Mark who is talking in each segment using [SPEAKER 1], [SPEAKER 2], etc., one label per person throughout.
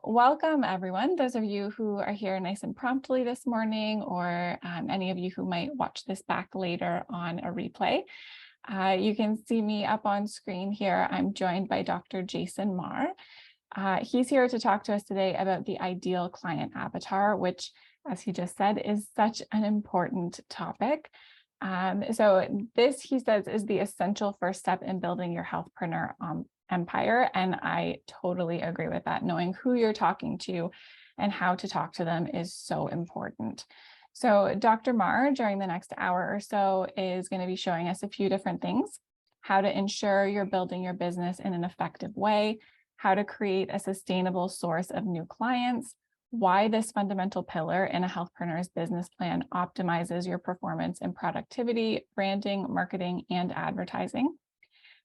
[SPEAKER 1] Welcome, everyone. Those of you who are here nice and promptly this morning, or any of you who might watch this back later on a replay. You can see me up on screen here. I'm joined by Dr. Jason Marr. He's here to talk to us today about the ideal client avatar, which, as he just said, is such an important topic. So this, he says, is the essential first step in building your healthpreneur empire. And I totally agree with that. Knowing who you're talking to and how to talk to them is so important. So Dr. Marr, during the next hour or so, is going to be showing us a few different things: how to ensure you're building your business in an effective way, how to create a sustainable source of new clients, why this fundamental pillar in a healthpreneur's business plan optimizes your performance in productivity, branding, marketing, and advertising,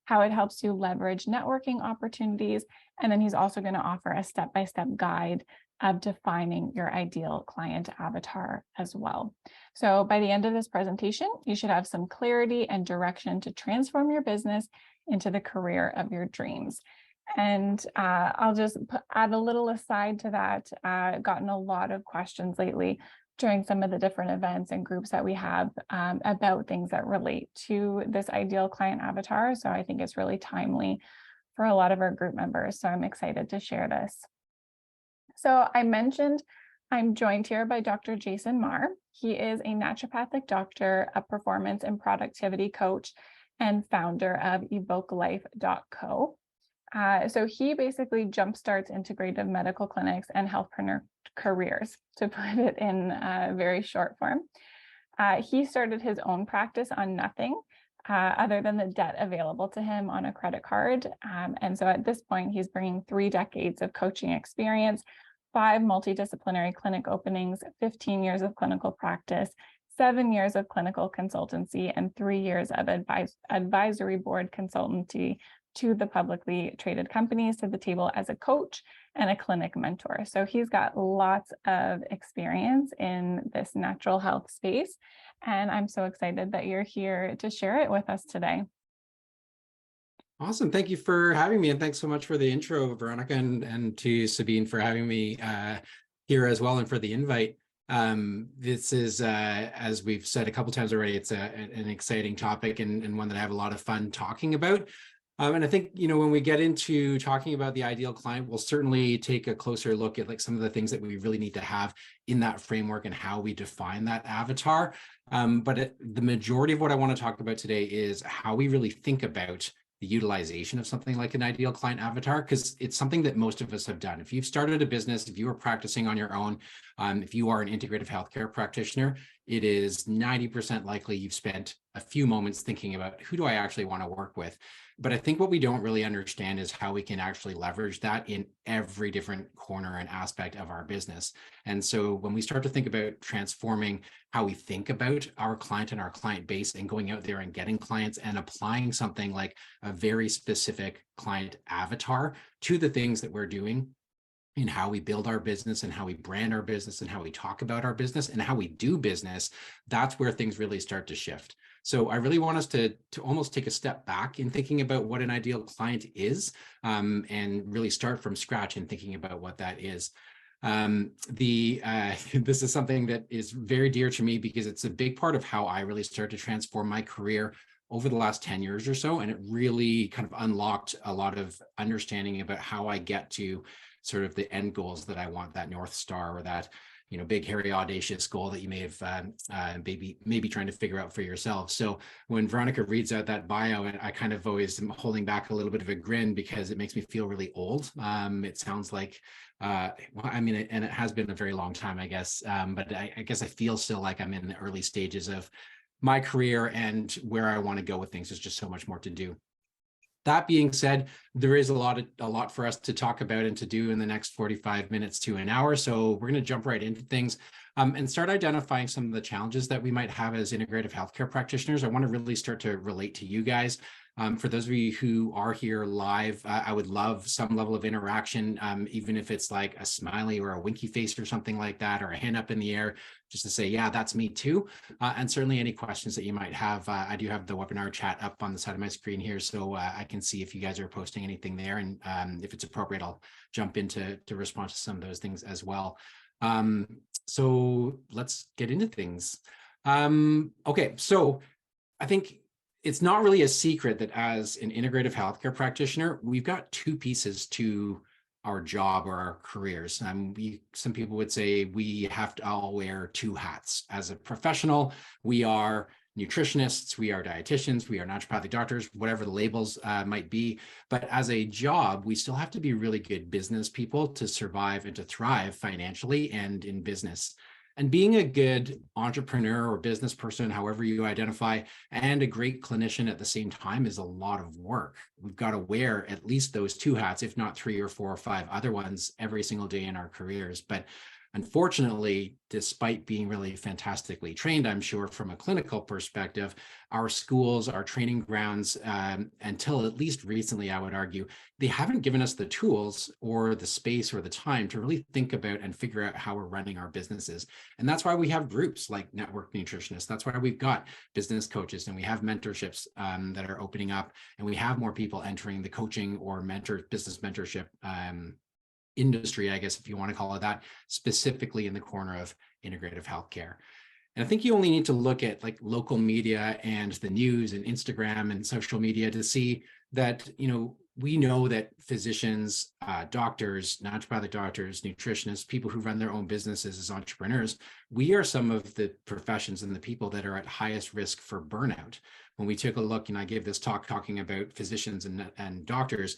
[SPEAKER 1] how it helps you leverage networking opportunities, and then he's also going to offer a step-by-step guide of defining your ideal client avatar as well. So by the end of this presentation, you should have some clarity and direction to transform your business into the career of your dreams. And I'll just add a little aside to that. Gotten a lot of questions lately during some of the different events and groups that we have about things that relate to this ideal client avatar. So I think it's really timely for a lot of our group members. So I'm excited to share this. So I mentioned I'm joined here by Dr. Jason Marr. He is a naturopathic doctor, a performance and productivity coach, and founder of evokelife.co. So he basically jumpstarts integrative medical clinics and healthpreneur careers, to put it in very short form. He started his own practice on nothing other than the debt available to him on a credit card. And so at this point, he's bringing 3 decades of coaching experience, 5 multidisciplinary clinic openings, 15 years of clinical practice, 7 years of clinical consultancy, and 3 years of advisory board consultancy to the publicly traded companies to the table as a coach and a clinic mentor. So he's got lots of experience in this natural health space. And I'm so excited that you're here to share it with us today.
[SPEAKER 2] Awesome. Thank you for having me. And thanks so much for the intro, Veronica, and to Sabine for having me here as well, and for the invite. This is, as we've said a couple times already, it's an exciting topic and one that I have a lot of fun talking about. And I think, when we get into talking about the ideal client, we'll certainly take a closer look at some of the things that we really need to have in that framework and how we define that avatar. But the majority of what I want to talk about today is how we really think about the utilization of something like an ideal client avatar, because it's something that most of us have done. If you've started a business, if you are practicing on your own, if you are an integrative healthcare practitioner, it is 90% likely you've spent a few moments thinking about, who do I actually want to work with? But I think what we don't really understand is how we can actually leverage that in every different corner and aspect of our business. And so when we start to think about transforming how we think about our client and our client base, and going out there and getting clients and applying something like a very specific client avatar to the things that we're doing, in how we build our business and how we brand our business and how we talk about our business and how we do business, that's where things really start to shift. So I really want us to almost take a step back in thinking about what an ideal client is, and really start from scratch in thinking about what that is. This is something that is very dear to me because it's a big part of how I really started to transform my career over the last 10 years or so. And it really kind of unlocked a lot of understanding about how I get to sort of the end goals that I want, that North Star, or that, big, hairy, audacious goal that you may have maybe trying to figure out for yourself. So when Veronica reads out that bio, I kind of always am holding back a little bit of a grin because it makes me feel really old. It sounds like, and it has been a very long time, I guess. But I guess I feel still like I'm in the early stages of my career, and where I want to go with things. There's just so much more to do. That being said, there is a lot for us to talk about and to do in the next 45 minutes to an hour. So we're going to jump right into things and start identifying some of the challenges that we might have as integrative healthcare practitioners. I want to really start to relate to you guys For those of you who are here live, I would love some level of interaction, even if it's like a smiley or a winky face or something like that, or a hand up in the air, just to say, yeah, that's me too. And certainly any questions that you might have. I do have the webinar chat up on the side of my screen here, so I can see if you guys are posting anything there. And if it's appropriate, I'll jump into respond to some of those things as well. So let's get into things. Okay, so I think it's not really a secret that as an integrative healthcare practitioner, we've got two pieces to our job or our careers. Some people would say we have to all wear two hats. As a professional, we are nutritionists, we are dietitians, we are naturopathic doctors, whatever the labels might be. But as a job, we still have to be really good business people to survive and to thrive financially and in business. And being a good entrepreneur or business person, however you identify, and a great clinician at the same time is a lot of work. We've got to wear at least those two hats, if not 3 or 4 or 5 other ones every single day in our careers. But unfortunately, despite being really fantastically trained, I'm sure from a clinical perspective, our schools, our training grounds, until at least recently, I would argue, they haven't given us the tools or the space or the time to really think about and figure out how we're running our businesses. And that's why we have groups like Network Nutritionists. That's why we've got business coaches and we have mentorships that are opening up, and we have more people entering the coaching or business mentorship industry, I guess, if you want to call it that, specifically in the corner of integrative healthcare. And I think you only need to look at like local media and the news and Instagram and social media to see that, we know that physicians, doctors, naturopathic doctors, nutritionists, people who run their own businesses as entrepreneurs, we are some of the professions and the people that are at highest risk for burnout. When we take a look, and I gave this talk talking about physicians and doctors,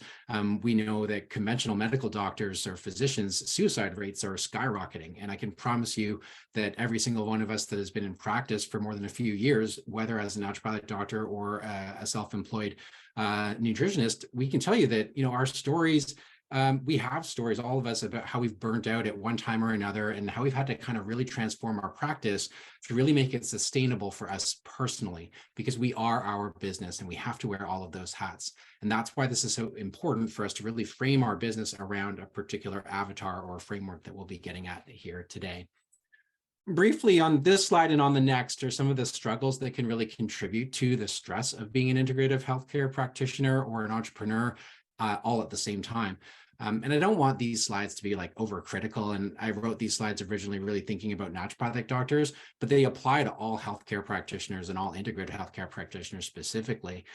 [SPEAKER 2] we know that conventional medical doctors or physicians' suicide rates are skyrocketing. And I can promise you that every single one of us that has been in practice for more than a few years, whether as a naturopathic doctor or a self-employed nutritionist, we can tell you that, our stories, we have stories, all of us, about how we've burnt out at one time or another and how we've had to kind of really transform our practice to really make it sustainable for us personally, because we are our business and we have to wear all of those hats. And that's why this is so important for us to really frame our business around a particular avatar or framework that we'll be getting at here today. Briefly on this slide and on the next are some of the struggles that can really contribute to the stress of being an integrative healthcare practitioner or an entrepreneur all at the same time. And I don't want these slides to be like overcritical. And I wrote these slides originally really thinking about naturopathic doctors, but they apply to all healthcare practitioners and all integrative healthcare practitioners specifically.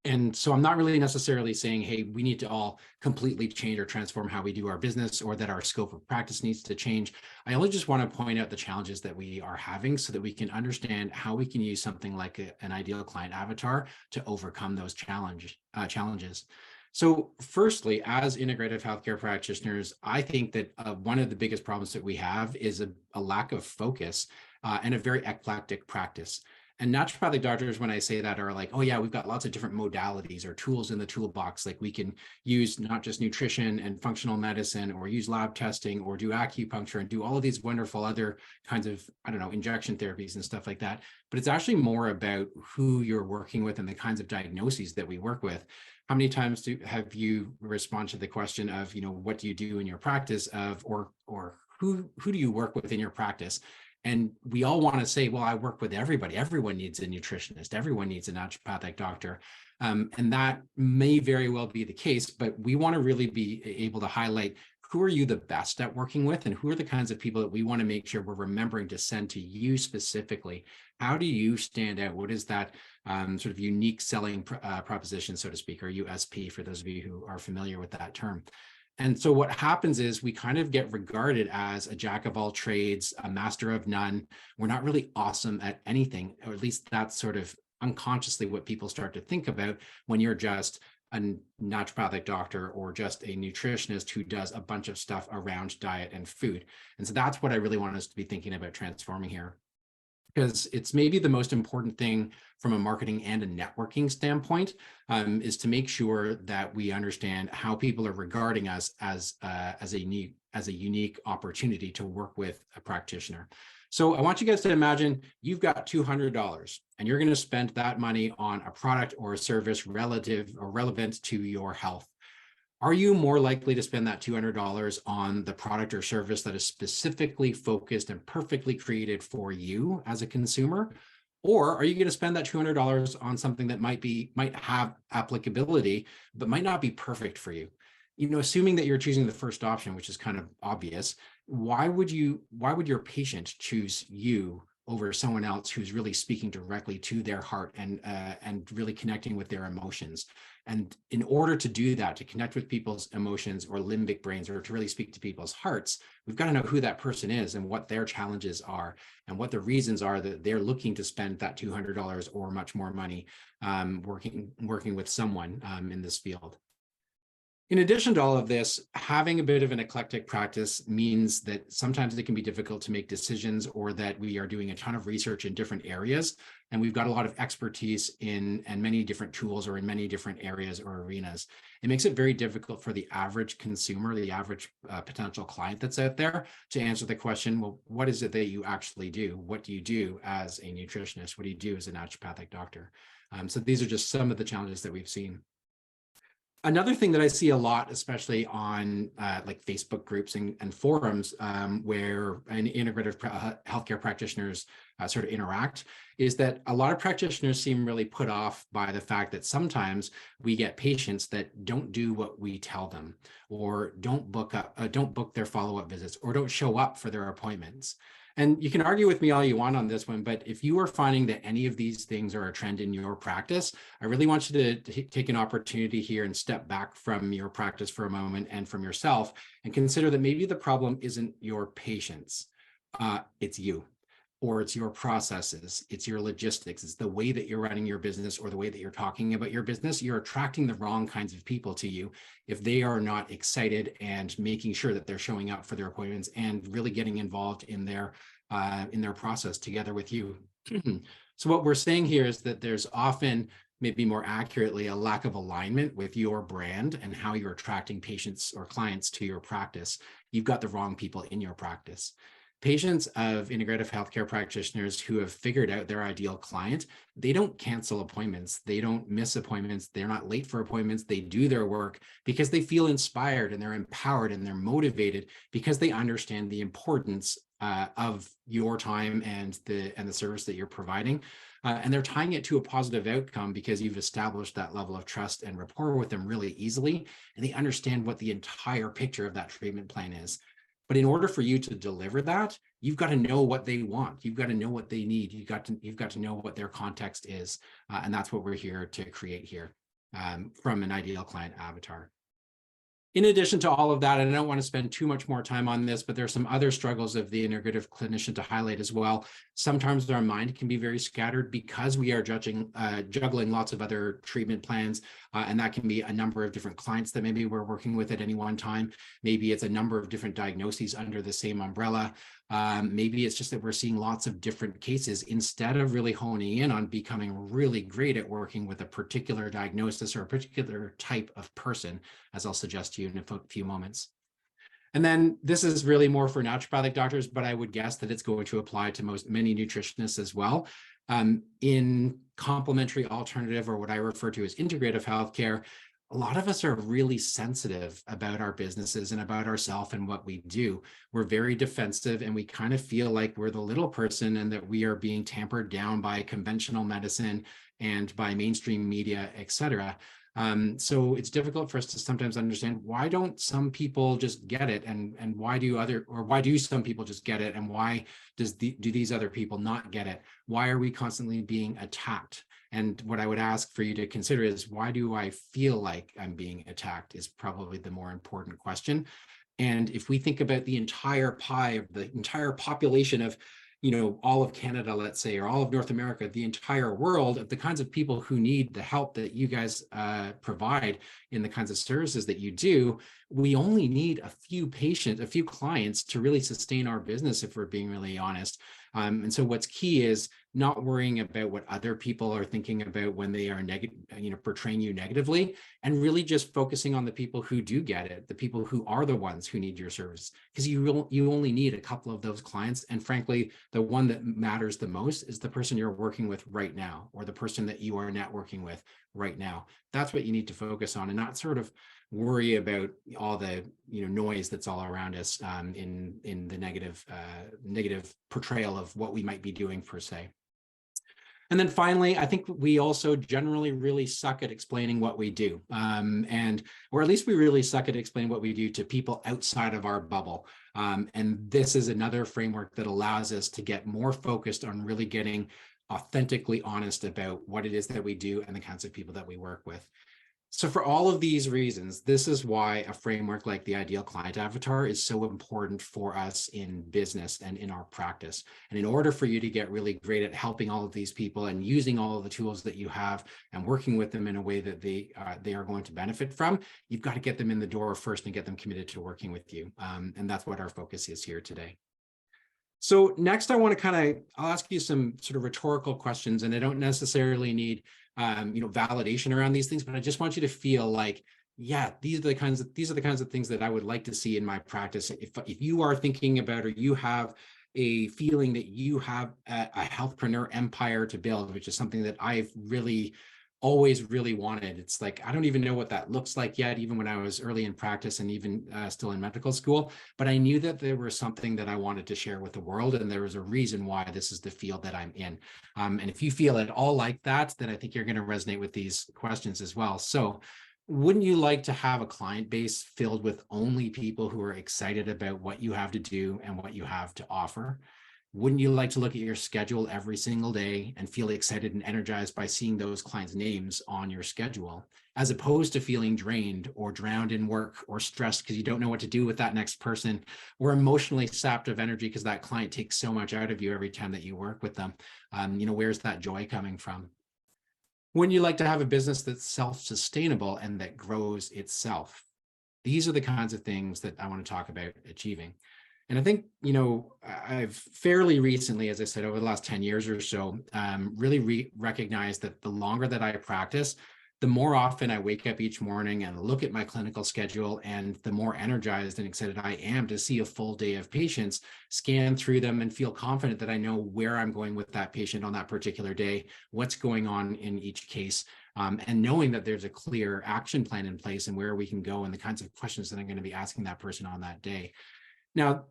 [SPEAKER 2] And so I'm not really necessarily saying, hey, we need to all completely change or transform how we do our business or that our scope of practice needs to change. I only just want to point out the challenges that we are having so that we can understand how we can use something like an ideal client avatar to overcome those challenges. So firstly, as integrative healthcare practitioners, I think that one of the biggest problems that we have is a lack of focus and a very eclectic practice. And naturopathic doctors, when I say that, are like, oh yeah, we've got lots of different modalities or tools in the toolbox. Like we can use not just nutrition and functional medicine, or use lab testing, or do acupuncture and do all of these wonderful other kinds of, injection therapies and stuff like that. But it's actually more about who you're working with and the kinds of diagnoses that we work with. How many times have you responded to the question of, what do you do in your practice or who do you work with in your practice? And we all want to say, well, I work with everybody. Everyone needs a nutritionist. Everyone needs a naturopathic doctor. And that may very well be the case, but we want to really be able to highlight who are you the best at working with and who are the kinds of people that we want to make sure we're remembering to send to you specifically. How do you stand out? What is that sort of unique selling proposition, so to speak, or USP, for those of you who are familiar with that term? And so what happens is we kind of get regarded as a jack of all trades, a master of none. We're not really awesome at anything, or at least that's sort of unconsciously what people start to think about when you're just a naturopathic doctor or just a nutritionist who does a bunch of stuff around diet and food. And so that's what I really want us to be thinking about transforming here, because it's maybe the most important thing from a marketing and a networking standpoint, is to make sure that we understand how people are regarding us as a unique opportunity to work with a practitioner. So I want you guys to imagine you've got $200 and you're going to spend that money on a product or a service relative or relevant to your health. Are you more likely to spend that $200 on the product or service that is specifically focused and perfectly created for you as a consumer? Or are you going to spend that $200 on something that might have applicability, but might not be perfect for you? Assuming that you're choosing the first option, which is kind of obvious, why would your patient choose you over someone else who's really speaking directly to their heart and really connecting with their emotions? And in order to do that, to connect with people's emotions or limbic brains, or to really speak to people's hearts, we've got to know who that person is and what their challenges are and what the reasons are that they're looking to spend that $200 or much more money working with someone in this field. In addition to all of this, having a bit of an eclectic practice means that sometimes it can be difficult to make decisions, or that we are doing a ton of research in different areas, and we've got a lot of expertise in and many different tools or in many different areas or arenas. It makes it very difficult for the average consumer, the average potential client that's out there, to answer the question, well, what is it that you actually do? What do you do as a nutritionist? What do you do as a naturopathic doctor? So these are just some of the challenges that we've seen. Another thing that I see a lot, especially on like Facebook groups and forums where integrative healthcare practitioners sort of interact, is that a lot of practitioners seem really put off by the fact that sometimes we get patients that don't do what we tell them, or don't book their follow-up visits, or don't show up for their appointments. And you can argue with me all you want on this one, but if you are finding that any of these things are a trend in your practice, I really want you to take an opportunity here and step back from your practice for a moment and from yourself, and consider that maybe the problem isn't your patients, it's you, or it's your processes, it's your logistics, it's the way that you're running your business, or the way that you're talking about your business. You're attracting the wrong kinds of people to you if they are not excited and making sure that they're showing up for their appointments and really getting involved in their process together with you. So what we're saying here is that there's often, maybe more accurately, a lack of alignment with your brand and how you're attracting patients or clients to your practice. You've got the wrong people in your practice. Patients of integrative healthcare practitioners who have figured out their ideal client, they don't cancel appointments. They don't miss appointments. They're not late for appointments. They do their work because they feel inspired and they're empowered and they're motivated because they understand the importance of your time and the service that you're providing. And they're tying it to a positive outcome because you've established that level of trust and rapport with them really easily. And they understand what the entire picture of that treatment plan is. But in order for you to deliver that, you've got to know what they want. You've got to know what they need. You've got to know what their context is. And that's what we're here to create here from an ideal client avatar. In addition to all of that, and I don't want to spend too much more time on this, but there are some other struggles of the integrative clinician to highlight as well. Sometimes our mind can be very scattered because we are juggling lots of other treatment plans, and that can be a number of different clients that maybe we're working with at any one time. Maybe it's a number of different diagnoses under the same umbrella. Maybe it's just that we're seeing lots of different cases instead of really honing in on becoming really great at working with a particular diagnosis or a particular type of person, as I'll suggest to you in a few moments. And then this is really more for naturopathic doctors, but I would guess that it's going to apply to many nutritionists as well. In complementary alternative, or what I refer to as integrative healthcare, a lot of us are really sensitive about our businesses and about ourselves and what we do. We're very defensive, and we kind of feel like we're the little person and that we are being tampered down by conventional medicine and by mainstream media, et cetera. So it's difficult for us to sometimes understand, why don't some people just get it, and why do some people just get it, and why do these other people not get it? Why are we constantly being attacked? And what I would ask for you to consider is, why do I feel like I'm being attacked, is probably the more important question. And if we think about the entire pie of the entire population of, all of Canada, let's say, or all of North America, the entire world, of the kinds of people who need the help that you guys provide in the kinds of services that you do, we only need a few clients to really sustain our business, if we're being really honest. And so what's key is not worrying about what other people are thinking about when they are portraying you negatively, and really just focusing on the people who do get it, the people who are the ones who need your service, because you only need a couple of those clients. And frankly, the one that matters the most is the person you're working with right now, or the person that you are networking with right now. That's what you need to focus on, and not sort of worry about all the noise that's all around us in the negative portrayal of what we might be doing per se. And then finally, I think we also generally really suck at explaining what we do, or at least we really suck at explaining what we do to people outside of our bubble. And this is another framework that allows us to get more focused on really getting authentically honest about what it is that we do and the kinds of people that we work with. So for all of these reasons, this is why a framework like the ideal client avatar is so important for us in business and in our practice. And in order for you to get really great at helping all of these people and using all of the tools that you have and working with them in a way that they are going to benefit from, you've got to get them in the door first and get them committed to working with you. And that's what our focus is here today. So next, I want to I'll ask you some sort of rhetorical questions, and I don't necessarily need validation around these things, but I just want you to feel like, yeah, these are the kinds of things that I would like to see in my practice. If you are thinking about, or you have a feeling that you have a healthpreneur empire to build, which is something that I've really always really wanted. It's like, I don't even know what that looks like yet, even when I was early in practice and even still in medical school, but I knew that there was something that I wanted to share with the world, and there was a reason why this is the field that I'm in. And if you feel at all like that, then I think you're going to resonate with these questions as well. So wouldn't you like to have a client base filled with only people who are excited about what you have to do and what you have to offer? Wouldn't you like to look at your schedule every single day and feel excited and energized by seeing those clients' names on your schedule, as opposed to feeling drained or drowned in work or stressed because you don't know what to do with that next person, or emotionally sapped of energy because that client takes so much out of you every time that you work with them? Where's that joy coming from? Wouldn't you like to have a business that's self-sustainable and that grows itself? These are the kinds of things that I want to talk about achieving. And I think, I've fairly recently, as I said, over the last 10 years or so, really recognized that the longer that I practice, the more often I wake up each morning and look at my clinical schedule, and the more energized and excited I am to see a full day of patients, scan through them, and feel confident that I know where I'm going with that patient on that particular day, what's going on in each case, and knowing that there's a clear action plan in place and where we can go and the kinds of questions that I'm going to be asking that person on that day. Now,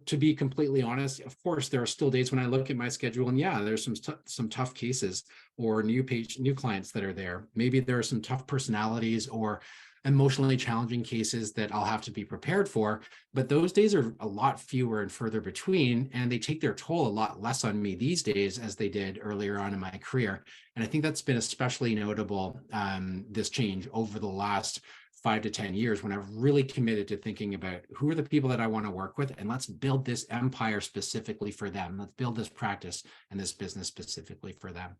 [SPEAKER 2] to be completely honest, of course, there are still days when I look at my schedule and yeah, there's some tough cases or new clients that are there. Maybe there are some tough personalities or emotionally challenging cases that I'll have to be prepared for, but those days are a lot fewer and further between, and they take their toll a lot less on me these days as they did earlier on in my career. And I think that's been especially notable, this change over the last 5 to 10 years, when I've really committed to thinking about who are the people that I want to work with, and let's build this empire specifically for them. Let's build this practice and this business specifically for them.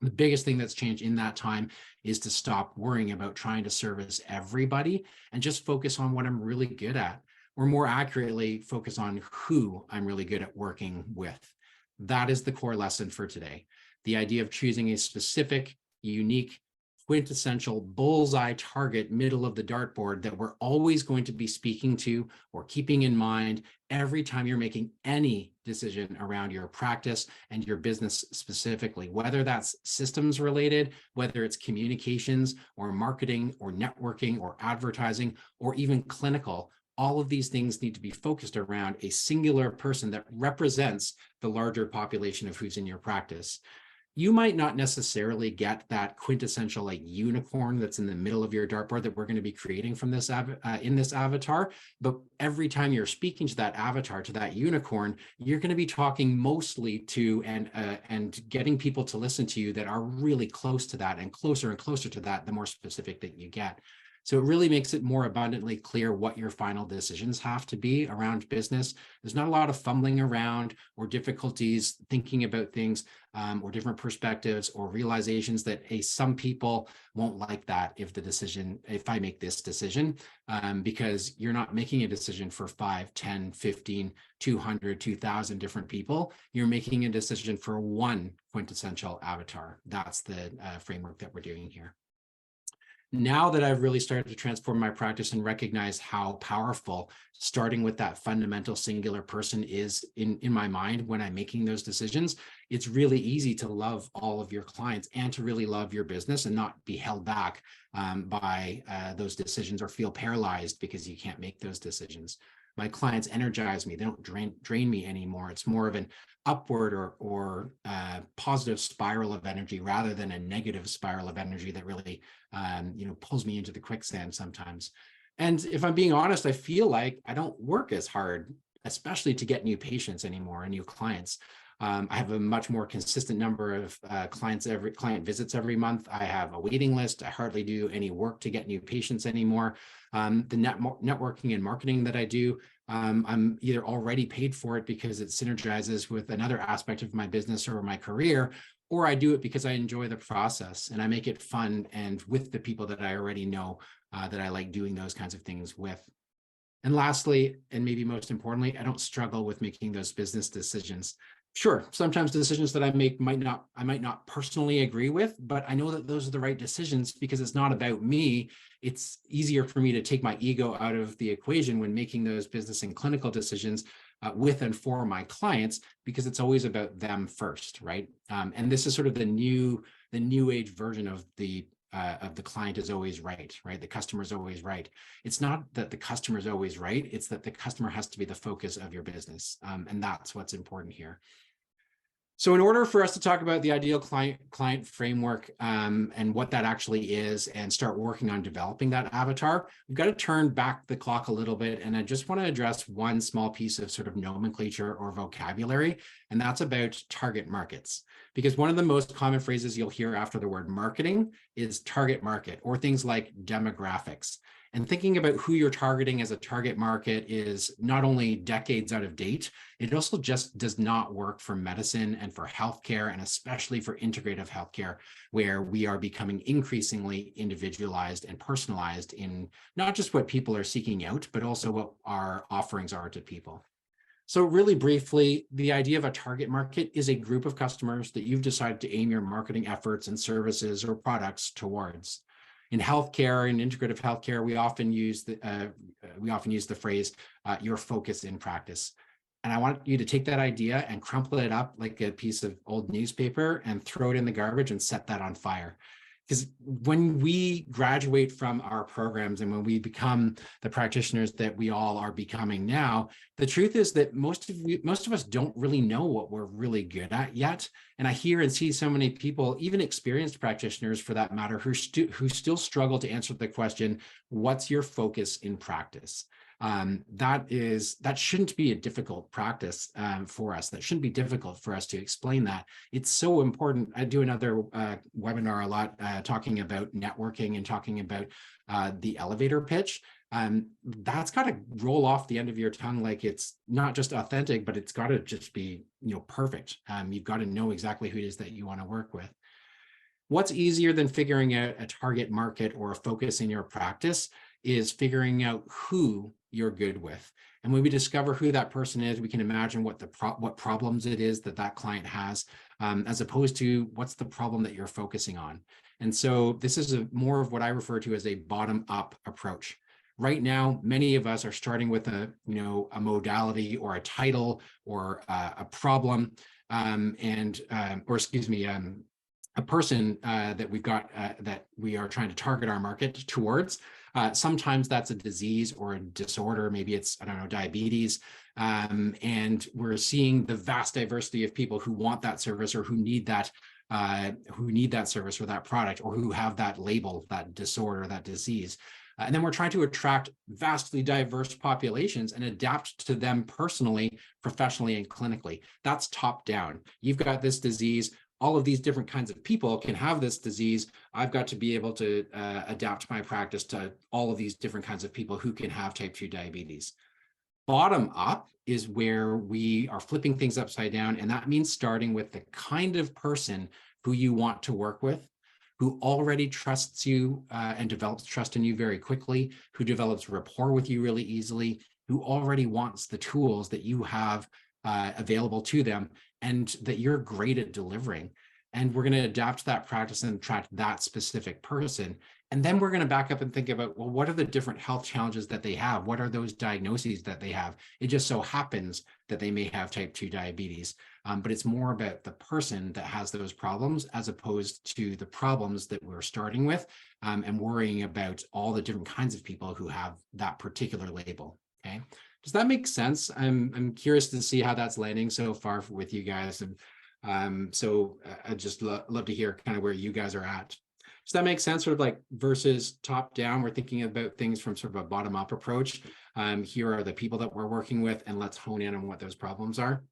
[SPEAKER 2] The biggest thing that's changed in that time is to stop worrying about trying to service everybody and just focus on what I'm really good at, or more accurately, focus on who I'm really good at working with. That is the core lesson for today. The idea of choosing a specific, unique, quintessential bullseye target middle of the dartboard that we're always going to be speaking to or keeping in mind every time you're making any decision around your practice and your business specifically, whether that's systems related, whether it's communications or marketing or networking or advertising or even clinical. All of these things need to be focused around a singular person that represents the larger population of who's in your practice. You might not necessarily get that quintessential unicorn that's in the middle of your dartboard that we're going to be creating from this in this avatar, but every time you're speaking to that avatar, to that unicorn, you're going to be talking mostly to and getting people to listen to you that are really close to that, and closer to that the more specific that you get. So it really makes it more abundantly clear what your final decisions have to be around business. There's not a lot of fumbling around or difficulties thinking about things, or different perspectives or realizations that, hey, some people won't like that if I make this decision, because you're not making a decision for 5, 10, 15, 200, 2,000 different people. You're making a decision for one quintessential avatar. That's the framework that we're doing here. Now that I've really started to transform my practice and recognize how powerful starting with that fundamental singular person is in my mind when I'm making those decisions, it's really easy to love all of your clients and to really love your business and not be held back by those decisions or feel paralyzed because you can't make those decisions. My clients energize me. They don't drain me anymore. It's more of an upward or positive spiral of energy rather than a negative spiral of energy that really pulls me into the quicksand sometimes. And if I'm being honest, I feel like I don't work as hard, especially to get new patients anymore and new clients. I have a much more consistent number of client visits every month. I have a waiting list. I hardly do any work to get new patients anymore. The networking and marketing that I do, I'm either already paid for it because it synergizes with another aspect of my business or my career, or I do it because I enjoy the process and I make it fun and with the people that I already know that I like doing those kinds of things with. And lastly, and maybe most importantly, I don't struggle with making those business decisions. Sure, sometimes decisions that I make I might not personally agree with, but I know that those are the right decisions because it's not about me. It's easier for me to take my ego out of the equation when making those business and clinical decisions with and for my clients, because it's always about them first, right? And this is sort of the new age version of the client is always right? The customer is always right. It's not that the customer is always right. It's that the customer has to be the focus of your business. And that's what's important here. So in order for us to talk about the ideal client framework and what that actually is and start working on developing that avatar, we've got to turn back the clock a little bit. And I just want to address one small piece of sort of nomenclature or vocabulary, and that's about target markets. Because one of the most common phrases you'll hear after the word marketing is target market, or things like demographics. And thinking about who you're targeting as a target market is not only decades out of date, it also just does not work for medicine and for healthcare, and especially for integrative healthcare, where we are becoming increasingly individualized and personalized in not just what people are seeking out, but also what our offerings are to people. So really briefly, the idea of a target market is a group of customers that you've decided to aim your marketing efforts and services or products towards. In healthcare and integrative healthcare, we often use the phrase "your focus in practice." And I want you to take that idea and crumple it up like a piece of old newspaper and throw it in the garbage and set that on fire. Because when we graduate from our programs and when we become the practitioners that we all are becoming now, the truth is that most of us don't really know what we're really good at yet. And I hear and see so many people, even experienced practitioners for that matter, who still struggle to answer the question, what's your focus in practice? That shouldn't be a difficult practice for us. That shouldn't be difficult for us to explain that. It's so important. I do another webinar a lot talking about networking and talking about the elevator pitch. That's got to roll off the end of your tongue like it's not just authentic, but it's got to just be perfect. You've got to know exactly who it is that you want to work with. What's easier than figuring out a target market or a focus in your practice is figuring out who you're good with. And when we discover who that person is, we can imagine what problems it is that client has, as opposed to what's the problem that you're focusing on. And so this is more of what I refer to as a bottom-up approach. Right now, many of us are starting with a modality or a title or a problem, a person that we've got that we are trying to target our market towards. Sometimes that's a disease or a disorder. Maybe it's, diabetes. And we're seeing the vast diversity of people who want that service or who need that service or that product, or who have that label, that disorder, that disease. And then we're trying to attract vastly diverse populations and adapt to them personally, professionally, and clinically. That's top down. You've got this disease. all of these different kinds of people can have this disease. I've got to be able to adapt my practice to all of these different kinds of people who can have type 2 diabetes. Bottom up is where we are flipping things upside down. And that means starting with the kind of person who you want to work with, who already trusts you and develops trust in you very quickly, who develops rapport with you really easily, who already wants the tools that you have available to them and that you're great at delivering. And we're going to adapt that practice and attract that specific person. And then we're going to back up and think about, well, what are the different health challenges that they have? What are those diagnoses that they have? It just so happens that they may have type 2 diabetes, but it's more about the person that has those problems as opposed to the problems that we're starting with and worrying about all the different kinds of people who have that particular label. Okay. Does that make sense? I'm curious to see how that's landing so far with you guys. And so I'd just love to hear kind of where you guys are at. Does that make sense? Sort of like versus top down, we're thinking about things from sort of a bottom up approach. Here are the people that we're working with, and let's hone in on what those problems are.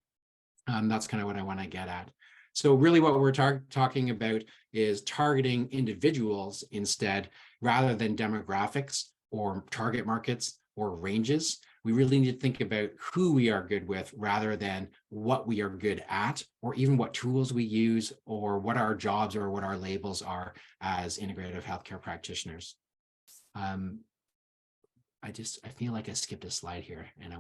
[SPEAKER 2] That's kind of what I want to get at. So really what we're talking about is targeting individuals instead, rather than demographics or target markets or ranges. We really need to think about who we are good with rather than what we are good at, or even what tools we use, or what our jobs or what our labels are as integrative healthcare practitioners. I feel like I skipped a slide here, and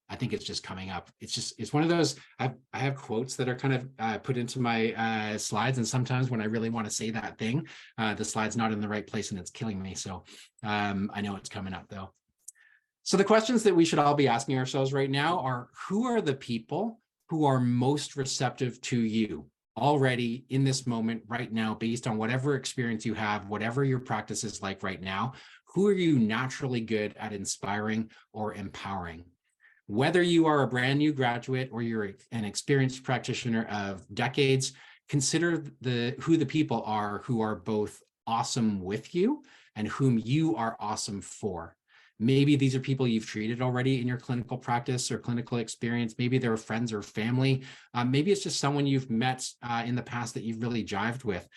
[SPEAKER 2] I think it's just coming up. It's one of those, I have quotes that are kind of put into my slides. And sometimes when I really want to say that thing, the slide's not in the right place and it's killing me. So I know it's coming up though. So the questions that we should all be asking ourselves right now are, who are the people who are most receptive to you already in this moment right now, based on whatever experience you have, whatever your practice is like right now? Who are you naturally good at inspiring or empowering? Whether you are a brand new graduate or you're an experienced practitioner of decades, consider who the people are who are both awesome with you and whom you are awesome for. Maybe these are people you've treated already in your clinical practice or clinical experience. Maybe they're friends or family. Maybe it's just someone you've met in the past that you've really jived with.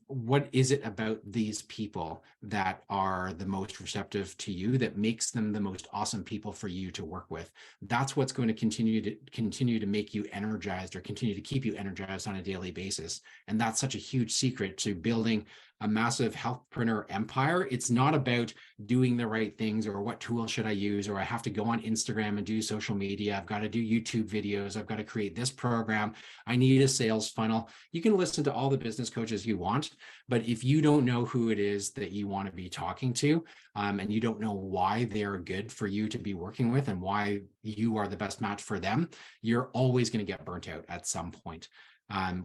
[SPEAKER 2] What is it about these people that are the most receptive to you that makes them the most awesome people for you to work with? That's what's going to continue to make you energized, or continue to keep you energized on a daily basis. And that's such a huge secret to building a massive healthpreneur empire. It's not about doing the right things or what tool should I use, or I have to go on Instagram and do social media. I've got to do YouTube videos. I've got to create this program. I need a sales funnel. You can listen to all the business coaches you want, but if you don't know who it is that you want to be talking to, and you don't know why they're good for you to be working with and why you are the best match for them, you're always going to get burnt out at some point.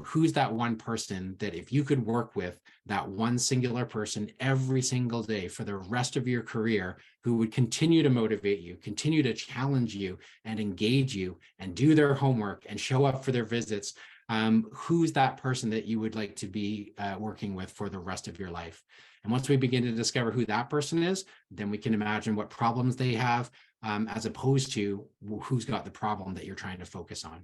[SPEAKER 2] Who's that one person that if you could work with that one singular person every single day for the rest of your career, who would continue to motivate you, continue to challenge you and engage you and do their homework and show up for their visits? Who's that person that you would like to be working with for the rest of your life? And once we begin to discover who that person is, then we can imagine what problems they have, as opposed to who's got the problem that you're trying to focus on.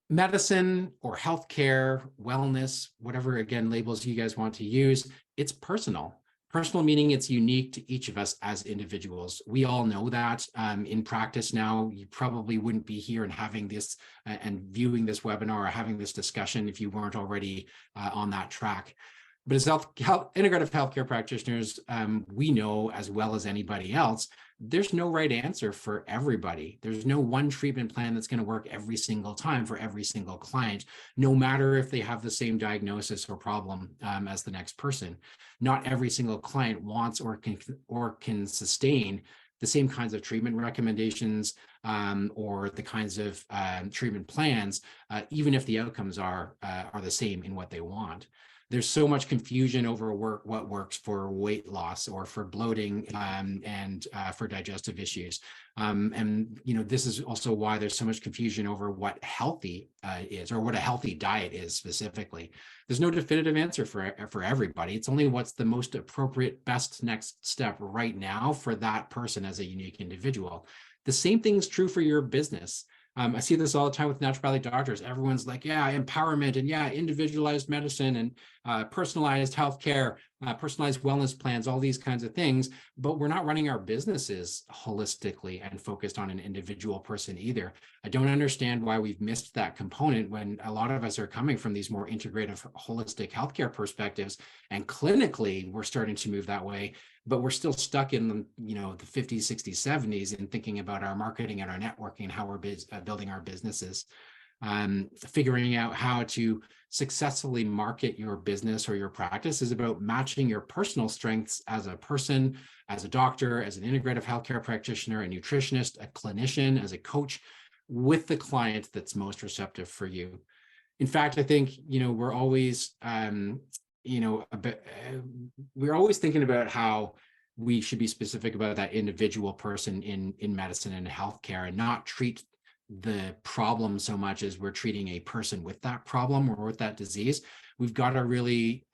[SPEAKER 2] Medicine or healthcare, wellness, whatever, again, labels you guys want to use, it's personal. Personal meaning it's unique to each of us as individuals. We all know that. In practice now, you probably wouldn't be here and having this and viewing this webinar or having this discussion if you weren't already on that track. But as integrative healthcare practitioners, we know as well as anybody else, there's no right answer for everybody. There's no one treatment plan that's going to work every single time for every single client, no matter if they have the same diagnosis or problem as the next person. Not every single client wants or can sustain the same kinds of treatment recommendations or the kinds of treatment plans, even if the outcomes are the same in what they want. There's so much confusion over what works for weight loss or for bloating and for digestive issues. And this is also why there's so much confusion over what healthy is, or what a healthy diet is specifically. There's no definitive answer for everybody. It's only what's the most appropriate, best next step right now for that person as a unique individual. The same thing's true for your business. I see this all the time with naturopathic doctors. Everyone's like, yeah, empowerment and yeah, individualized medicine and personalized healthcare, personalized wellness plans, all these kinds of things. But we're not running our businesses holistically and focused on an individual person either. I don't understand why we've missed that component when a lot of us are coming from these more integrative, holistic healthcare perspectives. And clinically, we're starting to move that way, but we're still stuck in the, the 50s, 60s, 70s and thinking about our marketing and our networking and how we're building our businesses. Figuring out how to successfully market your business or your practice is about matching your personal strengths as a person, as a doctor, as an integrative healthcare practitioner, a nutritionist, a clinician, as a coach, with the client that's most receptive for you. In fact, I think, we're always, we're always thinking about how we should be specific about that individual person in medicine and healthcare, and not treat the problem so much as we're treating a person with that problem or with that disease. We've got to really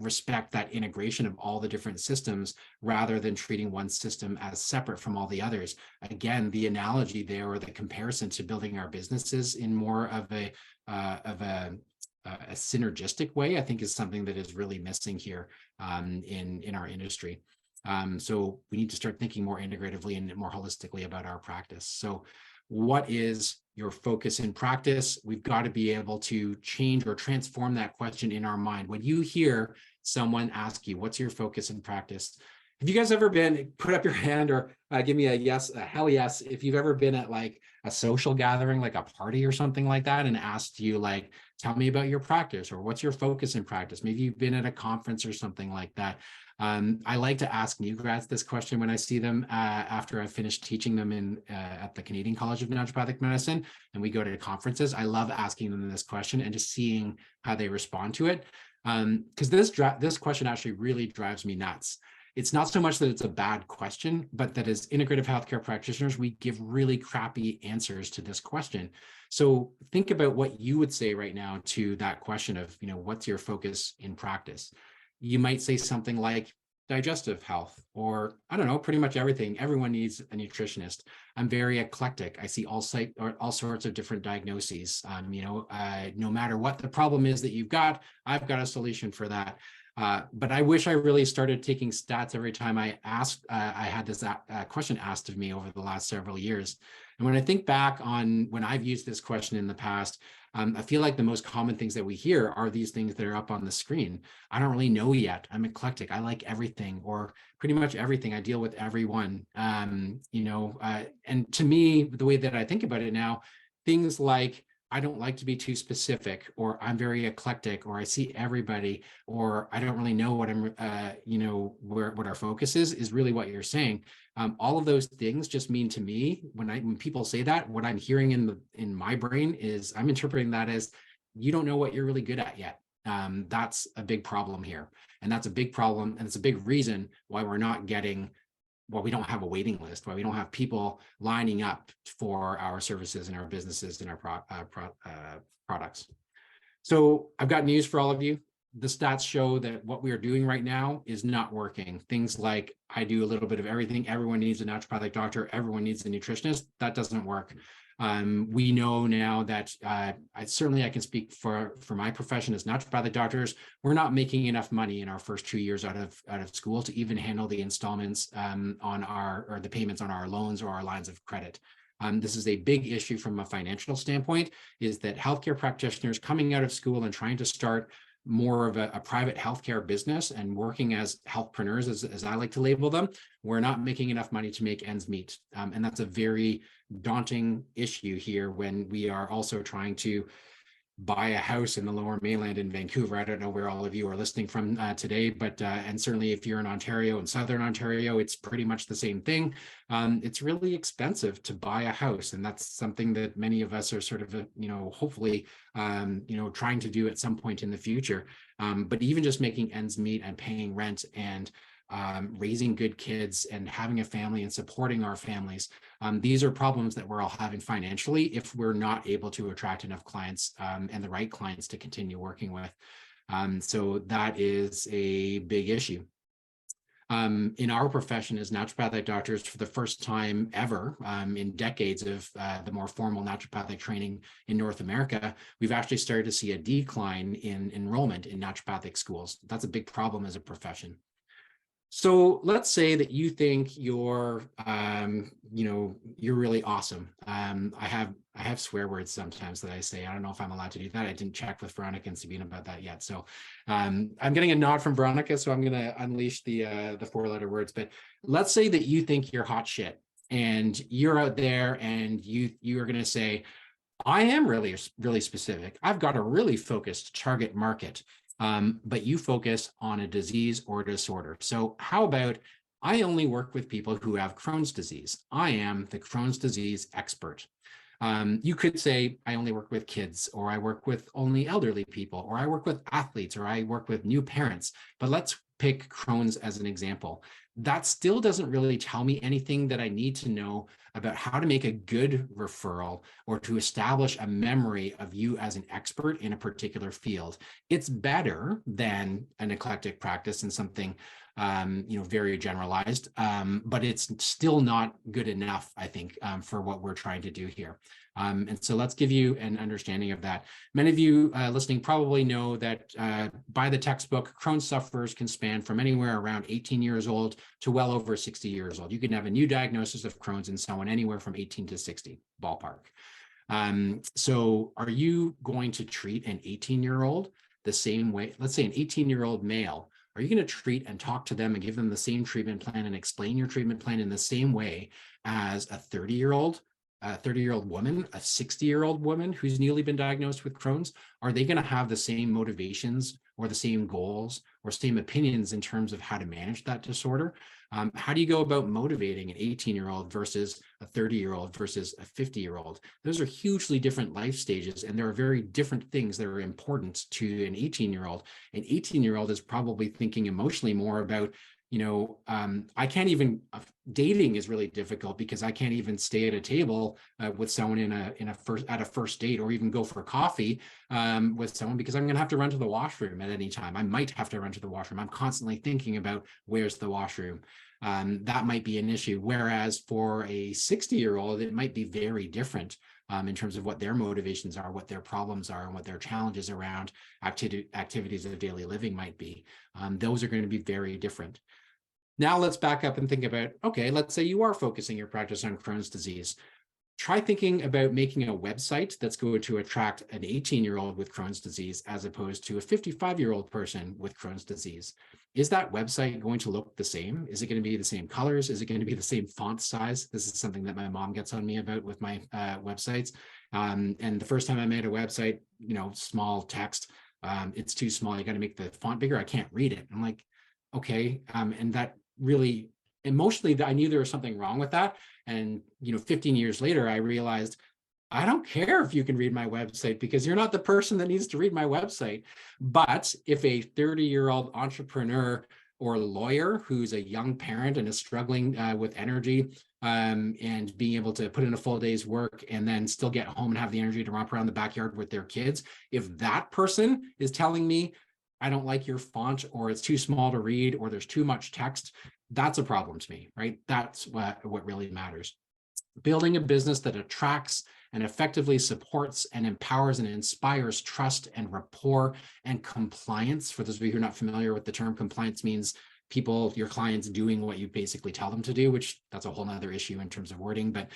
[SPEAKER 2] respect that integration of all the different systems rather than treating one system as separate from all the others. Again, the analogy there, or the comparison to building our businesses in more of a synergistic way, I think is something that is really missing here in our industry. So we need to start thinking more integratively and more holistically about our practice. So what is your focus in practice? We've got to be able to change or transform that question in our mind. When you hear someone ask you, what's your focus in practice? Have you guys ever been, put up your hand or give me a yes, a hell yes, if you've ever been at like a social gathering, like a party or something like that, and asked you like, tell me about your practice, or what's your focus in practice? Maybe you've been at a conference or something like that. I like to ask new grads this question when I see them after I've finished teaching them at the Canadian College of Naturopathic Medicine, and we go to conferences. I love asking them this question and just seeing how they respond to it. Because this question actually really drives me nuts. It's not so much that it's a bad question, but that as integrative healthcare practitioners, we give really crappy answers to this question. So think about what you would say right now to that question of, what's your focus in practice? You might say something like digestive health, or I don't know, pretty much everything. Everyone needs a nutritionist. I'm very eclectic. I see all sorts of different diagnoses. No matter what the problem is that you've got, I've got a solution for that. But I wish I really started taking stats every time I had this question asked of me over the last several years. And when I think back on when I've used this question in the past, I feel like the most common things that we hear are these things that are up on the screen. I don't really know yet. I'm eclectic. I like everything, or pretty much everything. I deal with everyone. And to me, the way that I think about it now, things like, I don't like to be too specific, or I'm very eclectic, or I see everybody, or I don't really know what what our focus is really what you're saying. All of those things just mean to me, when people say that, what I'm hearing in my brain is I'm interpreting that as, you don't know what you're really good at yet. That's a big problem here. And that's a big problem. And it's a big reason why we're not getting, we don't have a waiting list, why we don't have people lining up for our services and our businesses and our products. So I've got news for all of you. The stats show that what we are doing right now is not working. Things like, I do a little bit of everything. Everyone needs a naturopathic doctor. Everyone needs a nutritionist. That doesn't work. We know now that I can speak for my profession as naturopathic doctors. We're not making enough money in our first 2 years out of school to even handle the installments or the payments on our loans or our lines of credit. This is a big issue from a financial standpoint, is that healthcare practitioners coming out of school and trying to start more of a private healthcare business and working as healthpreneurs, as I like to label them, we're not making enough money to make ends meet. And that's a very daunting issue here when we are also trying to buy a house in the Lower Mainland in Vancouver. I don't know where all of you are listening from today, but and certainly if you're in Ontario and Southern Ontario, it's pretty much the same thing. It's really expensive to buy a house, and that's something that many of us are sort of, hopefully, trying to do at some point in the future. But even just making ends meet and paying rent and raising good kids and having a family and supporting our families. These are problems that we're all having financially if we're not able to attract enough clients and the right clients to continue working with. So that is a big issue. In our profession as naturopathic doctors, for the first time ever in decades of the more formal naturopathic training in North America, we've actually started to see a decline in enrollment in naturopathic schools. That's a big problem as a profession. So let's say that you think you're really awesome. I have swear words sometimes that I say. I don't know if I'm allowed to do that. I didn't check with Veronica and Sabine about that yet. So I'm getting a nod from Veronica, so I'm going to unleash the 4-letter words. But let's say that you think you're hot shit, and you're out there, and you are going to say, I am really specific. I've got a really focused target market. But you focus on a disease or disorder. So how about I only work with people who have Crohn's disease. I am the Crohn's disease expert. You could say, I only work with kids, or I work with only elderly people, or I work with athletes, or I work with new parents. But let's pick Crohn's as an example. That still doesn't really tell me anything that I need to know about how to make a good referral or to establish a memory of you as an expert in a particular field. It's better than an eclectic practice and something very generalized, but it's still not good enough, I think, for what we're trying to do here. And so let's give you an understanding of that. Many of you listening probably know that by the textbook, Crohn's sufferers can span from anywhere around 18 years old to well over 60 years old. You can have a new diagnosis of Crohn's in someone anywhere from 18 to 60, ballpark. So are you going to treat an 18-year-old the same way? Let's say an 18-year-old male. Are you going to treat and talk to them and give them the same treatment plan and explain your treatment plan in the same way as a 30-year-old woman, a 60-year-old woman who's newly been diagnosed with Crohn's? Are they going to have the same motivations or the same goals or same opinions in terms of how to manage that disorder? How do you go about motivating an 18-year-old versus a 30-year-old versus a 50-year-old? Those are hugely different life stages, and there are very different things that are important to an 18-year-old. An 18-year-old is probably thinking emotionally more about, I can't even, dating is really difficult because I can't even stay at a table with someone at a first date, or even go for coffee with someone, because I'm going to have to run to the washroom at any time. I might have to run to the washroom. I'm constantly thinking about where's the washroom. That might be an issue. Whereas for a 60-year-old, it might be very different in terms of what their motivations are, what their problems are, and what their challenges around activities of daily living might be. Those are going to be very different. Now let's back up and think about, okay, let's say you are focusing your practice on Crohn's disease. Try thinking about making a website that's going to attract an 18-year-old with Crohn's disease as opposed to a 55-year-old person with Crohn's disease. Is that website going to look the same? Is it going to be the same colors? Is it going to be the same font size? This is something that my mom gets on me about with my websites. And the first time I made a website, small text, it's too small. You got to make the font bigger. I can't read it. I'm like, okay. And that really, emotionally, I knew there was something wrong with that. And 15 years later, I realized I don't care if you can read my website, because you're not the person that needs to read my website. But if a 30-year-old entrepreneur or lawyer who's a young parent and is struggling with energy and being able to put in a full day's work and then still get home and have the energy to romp around the backyard with their kids, if that person is telling me, I don't like your font, or it's too small to read, or there's too much text, that's a problem to me, right? That's what really matters. Building a business that attracts and effectively supports and empowers and inspires trust and rapport and compliance. For those of you who are not familiar with the term, compliance means people, your clients, doing what you basically tell them to do, which that's a whole nother issue in terms of wording. But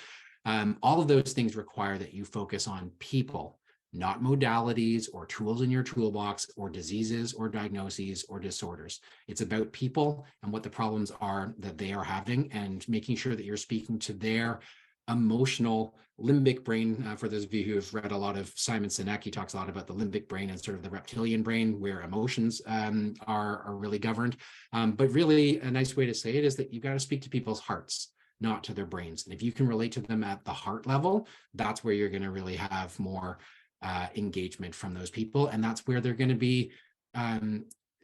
[SPEAKER 2] all of those things require that you focus on people, not modalities or tools in your toolbox or diseases or diagnoses or disorders. It's about people and what the problems are that they are having, and making sure that you're speaking to their emotional limbic brain. For those of you who have read a lot of Simon Sinek, he talks a lot about the limbic brain and sort of the reptilian brain, where emotions are really governed. But really, a nice way to say it is that you got to speak to people's hearts, not to their brains. And if you can relate to them at the heart level, that's where you're going to really have more engagement from those people. And that's where they're going to be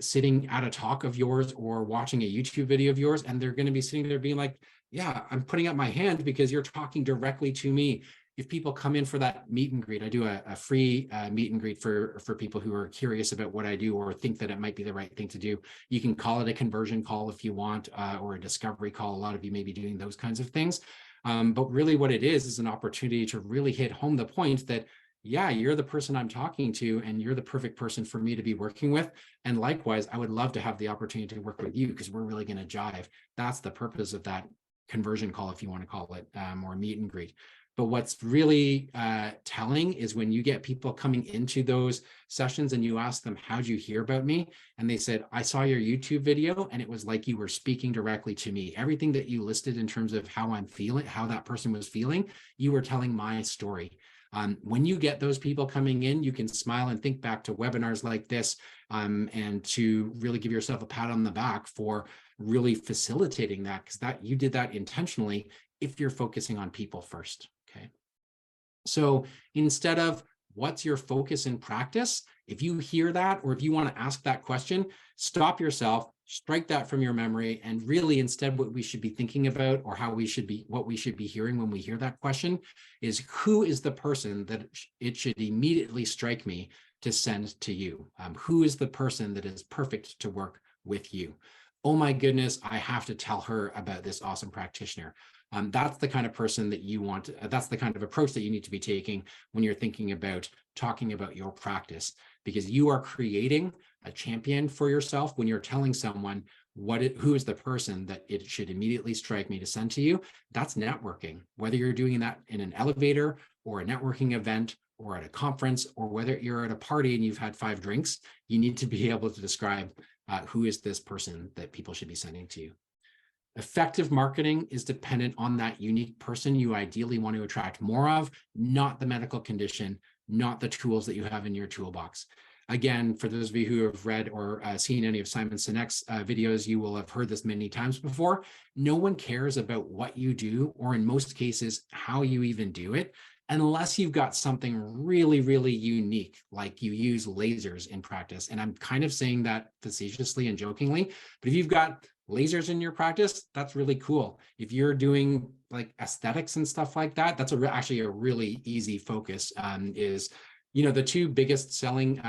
[SPEAKER 2] sitting at a talk of yours or watching a YouTube video of yours, and they're going to be sitting there being like, yeah, I'm putting up my hand because you're talking directly to me. if people come in for that meet and greet, I do a free meet and greet for people who are curious about what I do or think that it might be the right thing to do. You can call it a conversion call if you want, or a discovery call. A lot of you may be doing those kinds of things. But really what it is an opportunity to really hit home the point that, yeah, you're the person I'm talking to, and you're the perfect person for me to be working with. And likewise, I would love to have the opportunity to work with you because we're really going to jive. That's the purpose of that conversion call, if you want to call it, or meet and greet. But what's really telling is when you get people coming into those sessions and you ask them, how'd you hear about me? And they said, I saw your YouTube video and it was like you were speaking directly to me. Everything that you listed in terms of how I'm feeling, how that person was feeling, you were telling my story. When you get those people coming in, you can smile and think back to webinars like this, and to really give yourself a pat on the back for really facilitating that, because that you did that intentionally if you're focusing on people first. Okay. So instead of what's your focus in practice, if you hear that, or if you want to ask that question, stop yourself, strike that from your memory, and really instead what we should be thinking about, or what we should be hearing when we hear that question is, who is the person that it should immediately strike me to send to you? Who is the person that is perfect to work with you? Oh my goodness, I have to tell her about this awesome practitioner. That's the kind of person that you want. That's the kind of approach that you need to be taking when you're thinking about talking about your practice, because you are creating a champion for yourself when you're telling someone who is the person that it should immediately strike me to send to you. That's networking. Whether you're doing that in an elevator or a networking event or at a conference, or whether you're at a party and you've had 5 drinks, you need to be able to describe who is this person that people should be sending to you. Effective marketing is dependent on that unique person you ideally want to attract more of, not the medical condition, not the tools that you have in your toolbox. Again, for those of you who have read or seen any of Simon Sinek's videos, you will have heard this many times before. No one cares about what you do, or in most cases, how you even do it, unless you've got something really, really unique, like you use lasers in practice. And I'm kind of saying that facetiously and jokingly, but if you've got lasers in your practice, that's really cool. If you're doing like aesthetics and stuff like that, that's actually a really easy focus. Is, the 2 biggest selling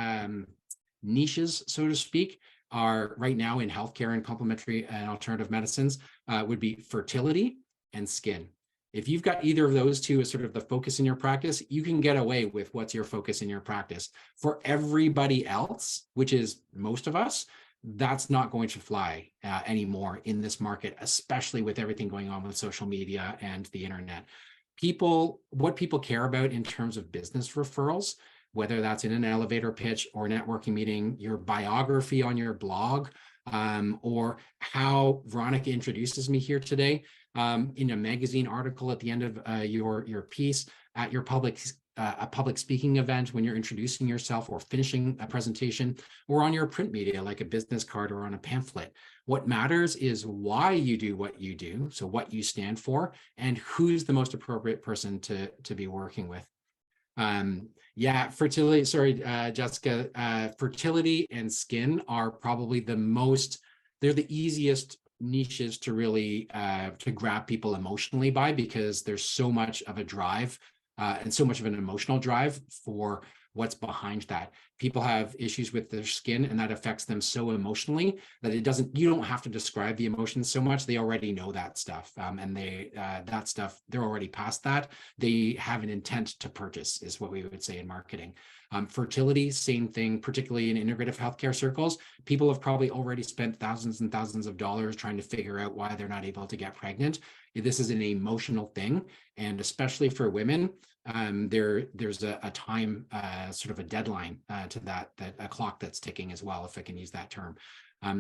[SPEAKER 2] niches, so to speak, are right now in healthcare and complementary and alternative medicines, would be fertility and skin. If you've got either of those 2 as sort of the focus in your practice, you can get away with what's your focus in your practice. For everybody else, which is most of us, that's not going to fly anymore in this market, especially with everything going on with social media and the internet. What people care about in terms of business referrals, whether that's in an elevator pitch or networking meeting, your biography on your blog, or how Veronica introduces me here today, in a magazine article at the end of your piece, at your a public speaking event when you're introducing yourself or finishing a presentation, or on your print media like a business card or on a pamphlet. What matters is why you do what you do, so what you stand for, and who's the most appropriate person to be working with. Fertility, Jessica, fertility and skin are probably they're the easiest niches to really to grab people emotionally by, because there's so much of a drive and so much of an emotional drive for what's behind that. People have issues with their skin, and that affects them so emotionally that you don't have to describe the emotions so much. They already know that stuff, and they're already past that. They have an intent to purchase, is what we would say in marketing. Fertility, same thing, particularly in integrative healthcare circles. People have probably already spent thousands and thousands of dollars trying to figure out why they're not able to get pregnant. This is an emotional thing, and especially for women, there's a time, sort of a deadline to that a clock that's ticking as well, if I can use that term.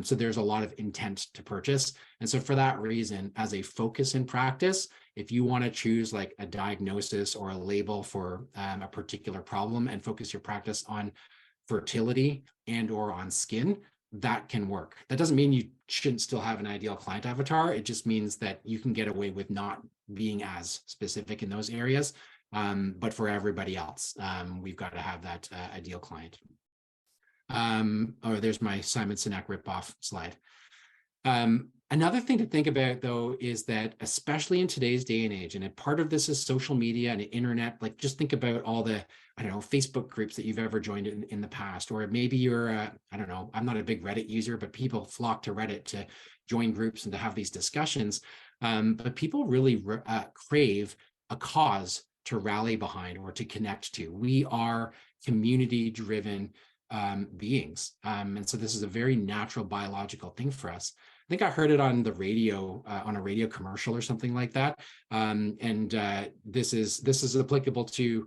[SPEAKER 2] So there's a lot of intent to purchase. And so for that reason, as a focus in practice, if you want to choose like a diagnosis or a label for a particular problem and focus your practice on fertility and or on skin, that can work. That doesn't mean you shouldn't still have an ideal client avatar. It just means that you can get away with not being as specific in those areas. But for everybody else, we've got to have that ideal client. There's my Simon Sinek ripoff slide. Another thing to think about, though, is that especially in today's day and age, and a part of this is social media and internet, like just think about all the, I don't know, Facebook groups that you've ever joined in the past, or maybe you're, I don't know, I'm not a big Reddit user, but people flock to Reddit to join groups and to have these discussions. But people really crave a cause to rally behind or to connect to. We are community-driven beings. And so this is a very natural biological thing for us. I think I heard it on the radio, on a radio commercial or something like that. This is applicable to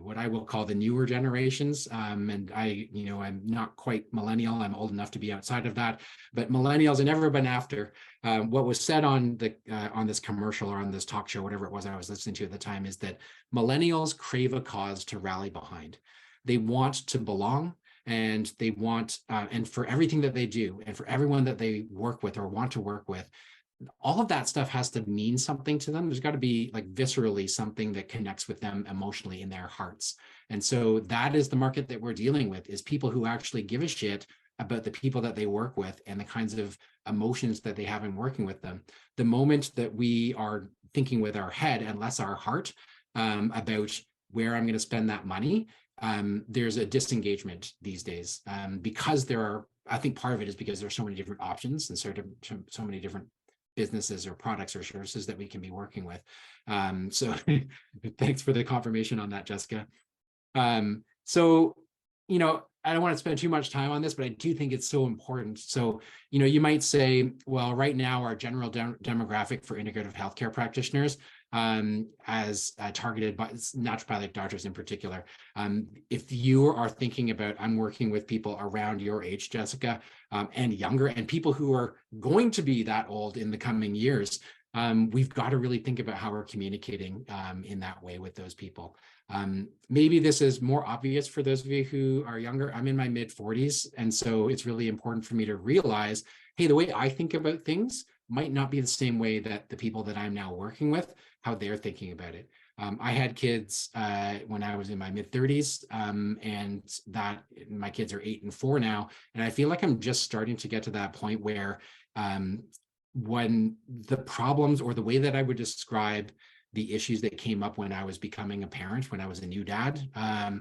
[SPEAKER 2] what I will call the newer generations. And I'm not quite millennial. I'm old enough to be outside of that. But millennials and everyone after, what was said on this commercial or on this talk show, whatever it was I was listening to at the time, is that millennials crave a cause to rally behind. They want to belong, and they want, and for everything that they do, and for everyone that they work with or want to work with, all of that stuff has to mean something to them. There's got to be like viscerally something that connects with them emotionally in their hearts. And so that is the market that we're dealing with, is people who actually give a shit about the people that they work with and the kinds of emotions that they have in working with them. The moment that we are thinking with our head and less our heart about where I'm going to spend that money, there's a disengagement these days, because there are, I think part of it is because there's so many different options and so many different businesses or products or services that we can be working with. So thanks for the confirmation on that, Jessica. So, I don't want to spend too much time on this, but I do think it's so important. So, you might say, well, right now our general demographic for integrative healthcare practitioners, as targeted by naturopathic doctors in particular. If you are thinking about, I'm working with people around your age, Jessica, and younger, and people who are going to be that old in the coming years, we've got to really think about how we're communicating in that way with those people. Maybe this is more obvious for those of you who are younger. I'm in my mid 40s. And so it's really important for me to realize, hey, the way I think about things might not be the same way that the people that I'm now working with, how they're thinking about it. I had kids when I was in my mid 30s, and that my kids are 8 and 4 now. And I feel like I'm just starting to get to that point where when the problems, or the way that I would describe the issues that came up when I was becoming a parent, when I was a new dad, I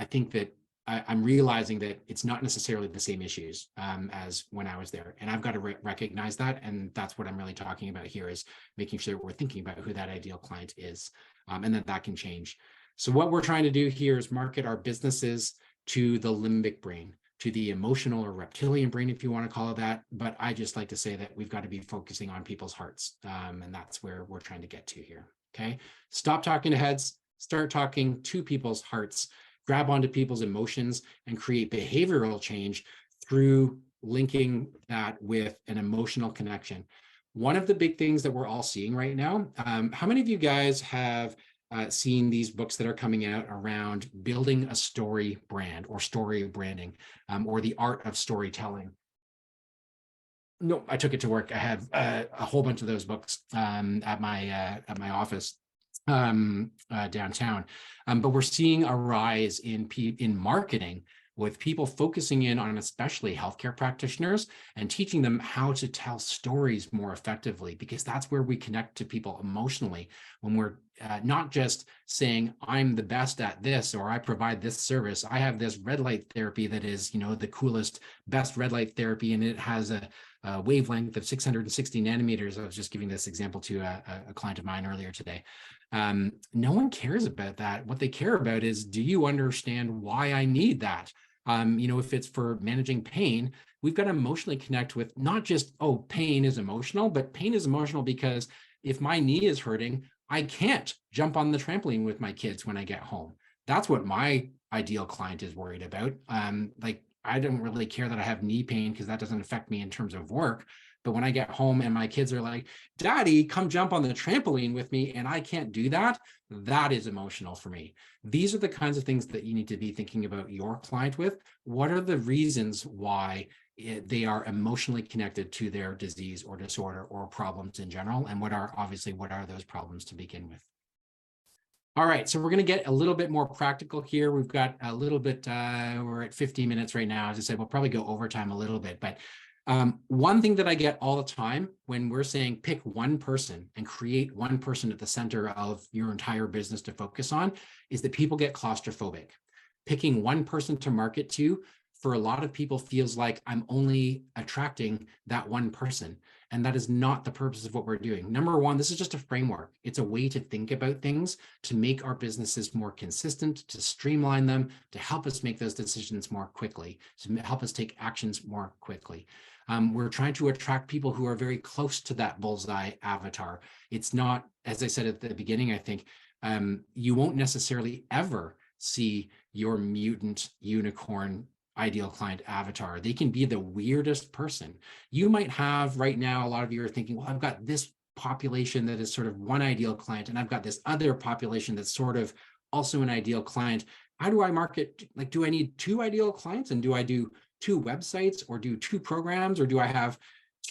[SPEAKER 2] think that I'm realizing that it's not necessarily the same issues as when I was there. And I've got to recognize that. And that's what I'm really talking about here, is making sure we're thinking about who that ideal client is, and that can change. So what we're trying to do here is market our businesses to the limbic brain, to the emotional or reptilian brain, if you want to call it that. But I just like to say that we've got to be focusing on people's hearts. And that's where we're trying to get to here. Okay. Stop talking to heads, start talking to people's hearts, grab onto people's emotions, and create behavioral change through linking that with an emotional connection. One of the big things that we're all seeing right now, how many of you guys have seen these books that are coming out around building a story brand or story branding, or the art of storytelling? No, I took it to work. I have a whole bunch of those books at my office downtown. But we're seeing a rise in marketing, with people focusing in on especially healthcare practitioners and teaching them how to tell stories more effectively, because that's where we connect to people emotionally, when we're not just saying, I'm the best at this, or I provide this service. I have this red light therapy that is, the coolest, best red light therapy, and it has a wavelength of 660 nanometers. I was just giving this example to a client of mine earlier today. No one cares about that. What they care about is, do you understand why I need that? If it's for managing pain, we've got to emotionally connect with not just, oh, pain is emotional, but pain is emotional because if my knee is hurting, I can't jump on the trampoline with my kids when I get home. That's what my ideal client is worried about. I don't really care that I have knee pain, because that doesn't affect me in terms of work. But when I get home and my kids are like, Daddy, come jump on the trampoline with me, and I can't do that, that is emotional for me. These are the kinds of things that you need to be thinking about your client with. What are the reasons why they are emotionally connected to their disease or disorder or problems in general? And what are those problems to begin with? All right, so we're going to get a little bit more practical here. We've got a little bit, we're at 50 minutes right now. As I said, we'll probably go overtime a little bit, but One thing that I get all the time when we're saying pick one person and create one person at the center of your entire business to focus on is that people get claustrophobic. Picking one person to market to for a lot of people feels like I'm only attracting that one person. And that is not the purpose of what we're doing. Number one, this is just a framework. It's a way to think about things, to make our businesses more consistent, to streamline them, to help us make those decisions more quickly, to help us take actions more quickly. We're trying to attract people who are very close to that bullseye avatar. It's not, as I said at the beginning, I think, you won't necessarily ever see your mutant unicorn ideal client avatar. They can be the weirdest person. You might have right now, a lot of you are thinking, well, I've got this population that is sort of one ideal client, and I've got this other population that's sort of also an ideal client. How do I market? Like, do I need two ideal clients? And do I do two websites or do two programs? Or do I have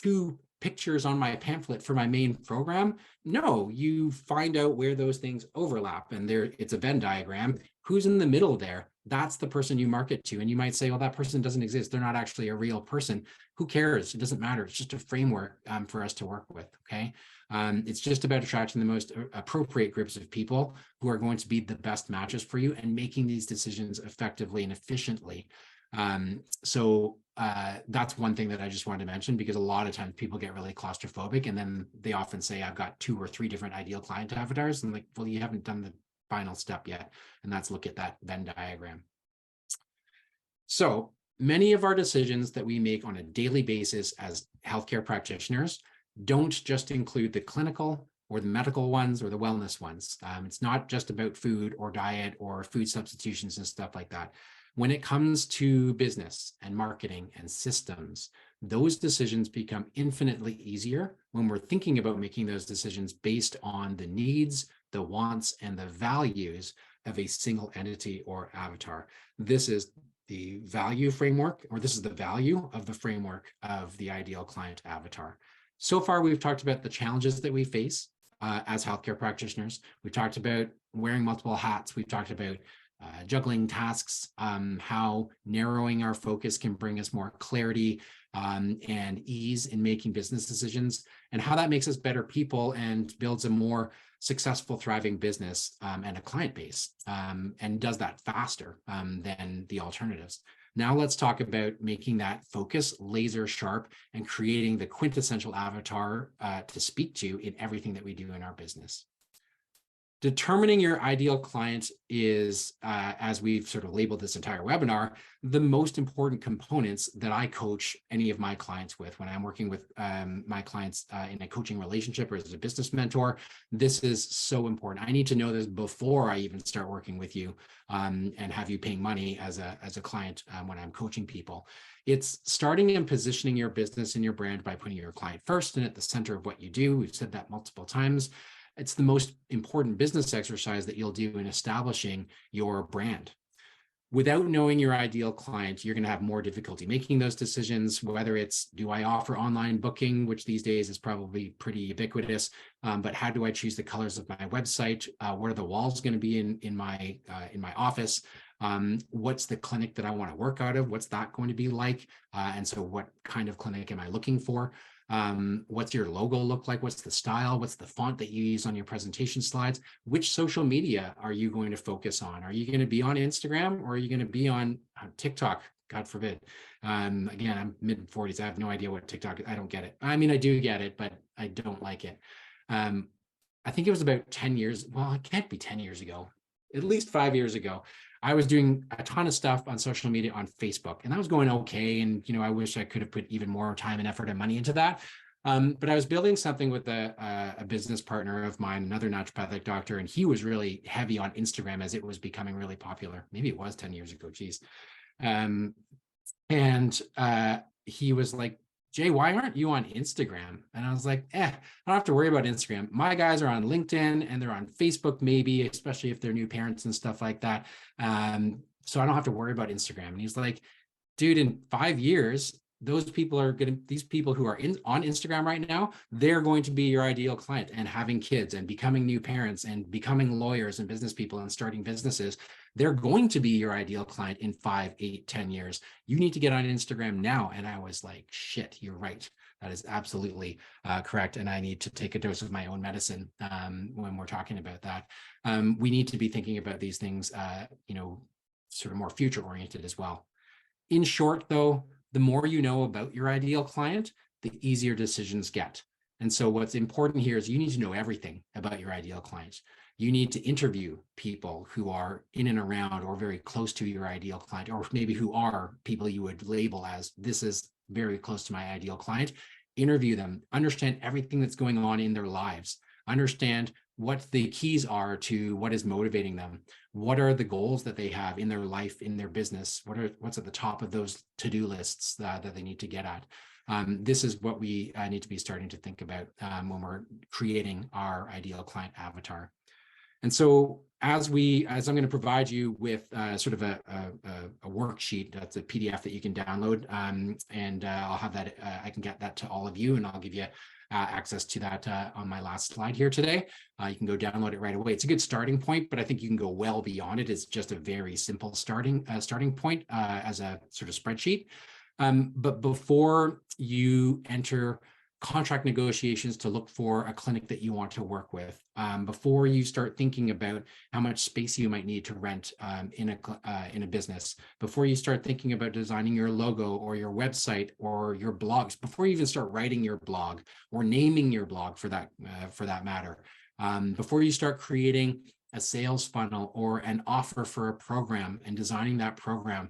[SPEAKER 2] two pictures on my pamphlet for my main program? No, you find out where those things overlap, and there it's a Venn diagram. Who's in the middle there? That's the person you market to. And you might say, well, that person doesn't exist. They're not actually a real person. Who cares? It doesn't matter. It's just a framework for us to work with. Okay. It's just about attracting the most appropriate groups of people who are going to be the best matches for you and making these decisions effectively and efficiently. So that's one thing that I just wanted to mention, because a lot of times people get really claustrophobic and then they often say, I've got 2 or 3 different ideal client avatars. And like, well, you haven't done the final step yet. And that's look at that Venn diagram. So many of our decisions that we make on a daily basis as healthcare practitioners don't just include the clinical or the medical ones or the wellness ones. It's not just about food or diet or food substitutions and stuff like that. When it comes to business and marketing and systems, those decisions become infinitely easier when we're thinking about making those decisions based on the needs, the wants, and the values of a single entity or avatar. This is the value framework, or this is the value of the framework of the ideal client avatar. So far, we've talked about the challenges that we face as healthcare practitioners. We've talked about wearing multiple hats. We've talked about juggling tasks, how narrowing our focus can bring us more clarity and ease in making business decisions, and how that makes us better people and builds a more successful, thriving business and a client base, and does that faster than the alternatives. Now let's talk about making that focus laser sharp and creating the quintessential avatar to speak to in everything that we do in our business. Determining your ideal client is, as we've sort of labeled this entire webinar, the most important components that I coach any of my clients with when I'm working with my clients in a coaching relationship or as a business mentor. This is so important. I need to know this before I even start working with you and have you paying money as a client when I'm coaching people. It's starting and positioning your business and your brand by putting your client first and at the center of what you do. We've said that multiple times. It's the most important business exercise that you'll do in establishing your brand. Without knowing your ideal client, you're going to have more difficulty making those decisions, whether it's, do I offer online booking, which these days is probably pretty ubiquitous, but how do I choose the colors of my website? What are the walls going to be in my office? What's the clinic that I want to work out of? What's that going to be like? And so what kind of clinic am I looking for? What's your logo look like? What's the style? What's the font that you use on your presentation slides? Which social media are you going to focus on? Are you going to be on Instagram, or are you going to be on TikTok? God forbid. Again, I'm mid-40s. I have no idea what TikTok is. I don't get it. I mean, I do get it, but I don't like it. I think it was about 10 years. Well, it can't be 10 years ago. At least 5 years ago. I was doing a ton of stuff on social media on Facebook, and that was going okay. And, you know, I wish I could have put even more time and effort and money into that. But I was building something with a business partner of mine, another naturopathic doctor, and he was really heavy on Instagram as it was becoming really popular. Maybe it was 10 years ago, geez. He was like, Jay, why aren't you on Instagram? And I was like, I don't have to worry about Instagram. My guys are on LinkedIn and they're on Facebook, maybe, especially if they're new parents and stuff like that. So I don't have to worry about Instagram. And he's like, dude, in 5 years, those people are going to, these people who are on Instagram right now, they're going to be your ideal client, and having kids and becoming new parents and becoming lawyers and business people and starting businesses. They're going to be your ideal client in 5, 8, 10 years. You need to get on Instagram now. And I was like, shit, you're right. That is absolutely correct. And I need to take a dose of my own medicine when we're talking about that. We need to be thinking about these things, sort of more future oriented as well. In short, though, the more you know about your ideal client, the easier decisions get. And so what's important here is you need to know everything about your ideal client. You need to interview people who are in and around or very close to your ideal client, or maybe who are people you would label as, this is very close to my ideal client. Interview them, understand everything that's going on in their lives, understand what the keys are to what is motivating them. What are the goals that they have in their life, in their business? What's at the top of those to-do lists that they need to get at? This is what we need to be starting to think about when we're creating our ideal client avatar. And so as I'm going to provide you with sort of a worksheet, that's a PDF that you can download, and I'll have that, I can get that to all of you, and I'll give you access to that on my last slide here today. You can go download it right away. It's a good starting point, but I think you can go well beyond it. It's just a very simple starting point as a sort of spreadsheet. But before you enter contract negotiations to look for a clinic that you want to work with, before you start thinking about how much space you might need to rent in a business, before you start thinking about designing your logo or your website or your blogs, before you even start writing your blog or naming your blog for that matter, before you start creating a sales funnel or an offer for a program and designing that program,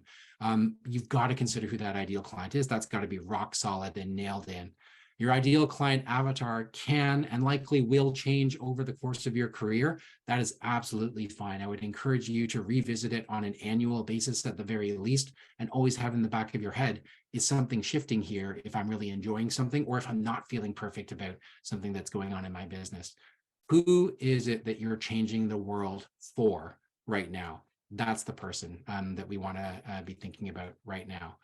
[SPEAKER 2] you've got to consider who that ideal client is. That's got to be rock solid and nailed in. Your ideal client avatar can and likely will change over the course of your career. That is absolutely fine. I would encourage you to revisit it on an annual basis at the very least, and always have in the back of your head, is something shifting here if I'm really enjoying something, or if I'm not feeling perfect about something that's going on in my business. Who is it that you're changing the world for right now? That's the person that we want to be thinking about right now.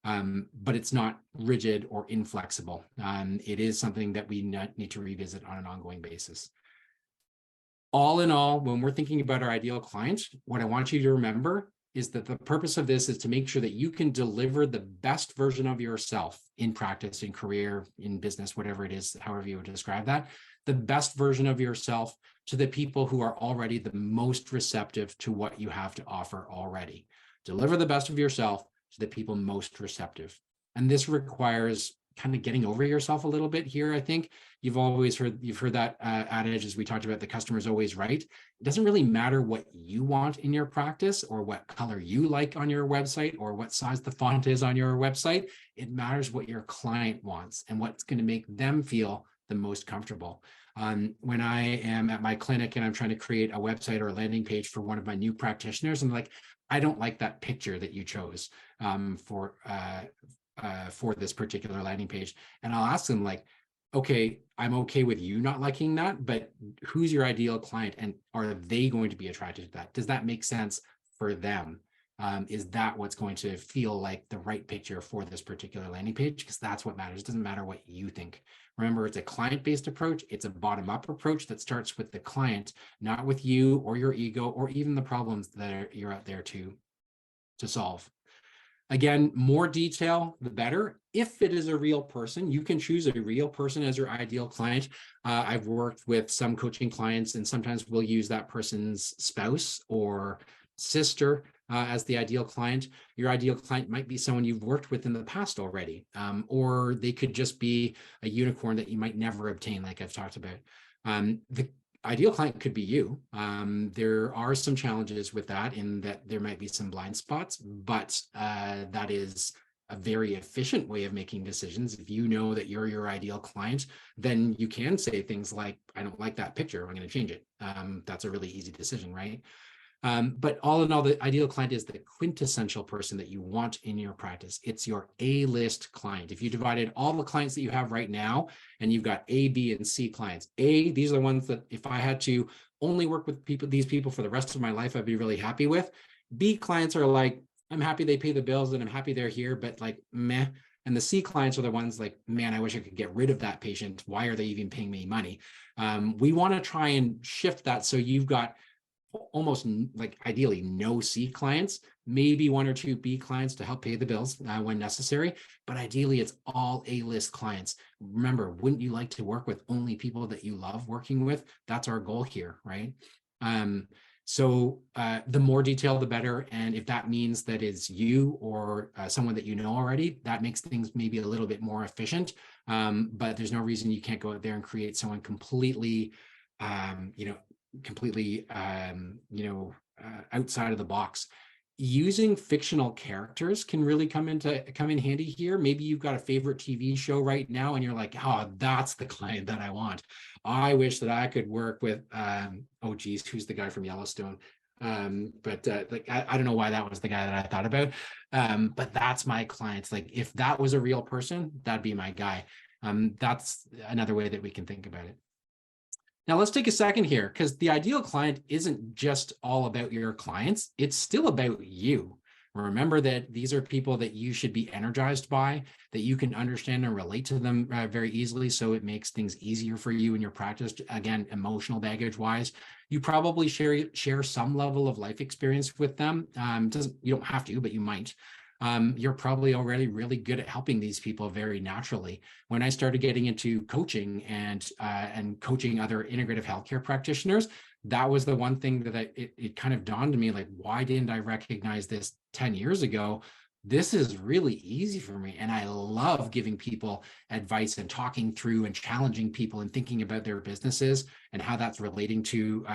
[SPEAKER 2] But it's not rigid or inflexible. It is something that we need to revisit on an ongoing basis. All in all, when we're thinking about our ideal client, what I want you to remember is that the purpose of this is to make sure that you can deliver the best version of yourself in practice, in career, in business, whatever it is, however you would describe that, the best version of yourself to the people who are already the most receptive to what you have to offer already. Deliver the best of yourself to the people most receptive. And this requires kind of getting over yourself a little bit here. I think you've heard that adage, as we talked about, the customer is always right. It doesn't really matter what you want in your practice, or what color you like on your website, or what size the font is on your website. It matters what your client wants and what's going to make them feel the most comfortable. When I am at my clinic and I'm trying to create a website or a landing page for one of my new practitioners, I'm like, I don't like that picture that you chose for this particular landing page. And I'll ask them, like, okay, I'm okay with you not liking that, but who's your ideal client? And are they going to be attracted to that? Does that make sense for them? Is that what's going to feel like the right picture for this particular landing page? Because that's what matters. It doesn't matter what you think. Remember, it's a client-based approach. It's a bottom-up approach that starts with the client, not with you or your ego or even the problems that you're out there to solve. Again, more detail, the better. If it is a real person, you can choose a real person as your ideal client. I've worked with some coaching clients, and sometimes we'll use that person's spouse or sister as the ideal client. Your ideal client might be someone you've worked with in the past already, or they could just be a unicorn that you might never obtain, like I've talked about. The ideal client could be you. There are some challenges with that, in that there might be some blind spots, but that is a very efficient way of making decisions. If you know that you're your ideal client, then you can say things like, I don't like that picture, I'm going to change it. That's a really easy decision, right? But all in all, the ideal client is the quintessential person that you want in your practice. It's your A-list client. If you divided all the clients that you have right now, and you've got A, B, and C clients. A, these are the ones that if I had to only work with these people for the rest of my life, I'd be really happy with. B clients are like, I'm happy they pay the bills and I'm happy they're here, but like, meh. And the C clients are the ones like, man, I wish I could get rid of that patient. Why are they even paying me money? We want to try and shift that so you've got almost like ideally no C clients, maybe one or two B clients to help pay the bills when necessary. But ideally, it's all A-list clients. Remember, wouldn't you like to work with only people that you love working with? That's our goal here, right? So the more detail, the better. And if that means that it's you or someone that you know already, that makes things maybe a little bit more efficient. But there's no reason you can't go out there and create someone completely, outside of the box. Using fictional characters can really come in handy here. Maybe you've got a favorite TV show right now and you're like, oh, that's the client that I want. I wish that I could work with oh geez, who's the guy from Yellowstone? Like I don't know why that was the guy that I thought about. But that's my clients. Like if that was a real person, that'd be my guy. That's another way that we can think about it. Now let's take a second here, because the ideal client isn't just all about your clients, it's still about you. Remember that these are people that you should be energized by, that you can understand and relate to them very easily, so it makes things easier for you in your practice. Again, emotional baggage wise, you probably share some level of life experience with them. You don't have to, but you might. You're probably already really good at helping these people very naturally. When I started getting into coaching and coaching other integrative healthcare practitioners, that was the one thing that it kind of dawned on me, like, why didn't I recognize this 10 years ago? This is really easy for me. And I love giving people advice and talking through and challenging people and thinking about their businesses and how that's relating to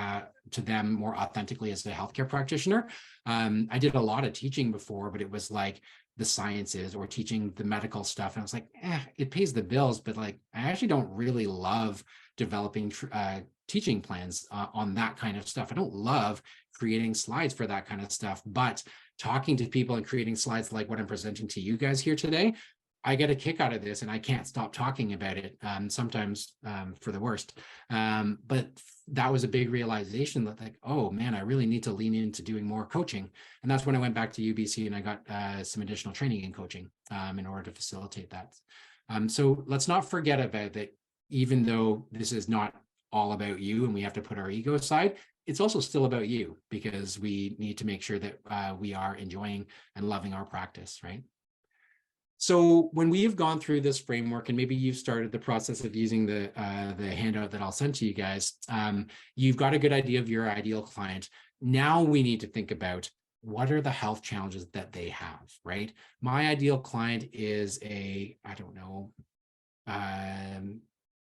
[SPEAKER 2] them more authentically as a healthcare practitioner. I did a lot of teaching before, but it was like the sciences or teaching the medical stuff. And I was like, it pays the bills, but like, I actually don't really love developing teaching plans on that kind of stuff. I don't love creating slides for that kind of stuff, but talking to people and creating slides like what I'm presenting to you guys here today, I get a kick out of this and I can't stop talking about it, sometimes for the worst. But that was a big realization that like, oh man, I really need to lean into doing more coaching. And that's when I went back to UBC and I got some additional training in coaching in order to facilitate that. So let's not forget about that, even though this is not all about you and we have to put our ego aside, it's also still about you, because we need to make sure that we are enjoying and loving our practice, right? So when we've gone through this framework, and maybe you've started the process of using the handout that I'll send to you guys, you've got a good idea of your ideal client. Now we need to think about what are the health challenges that they have, right? My ideal client is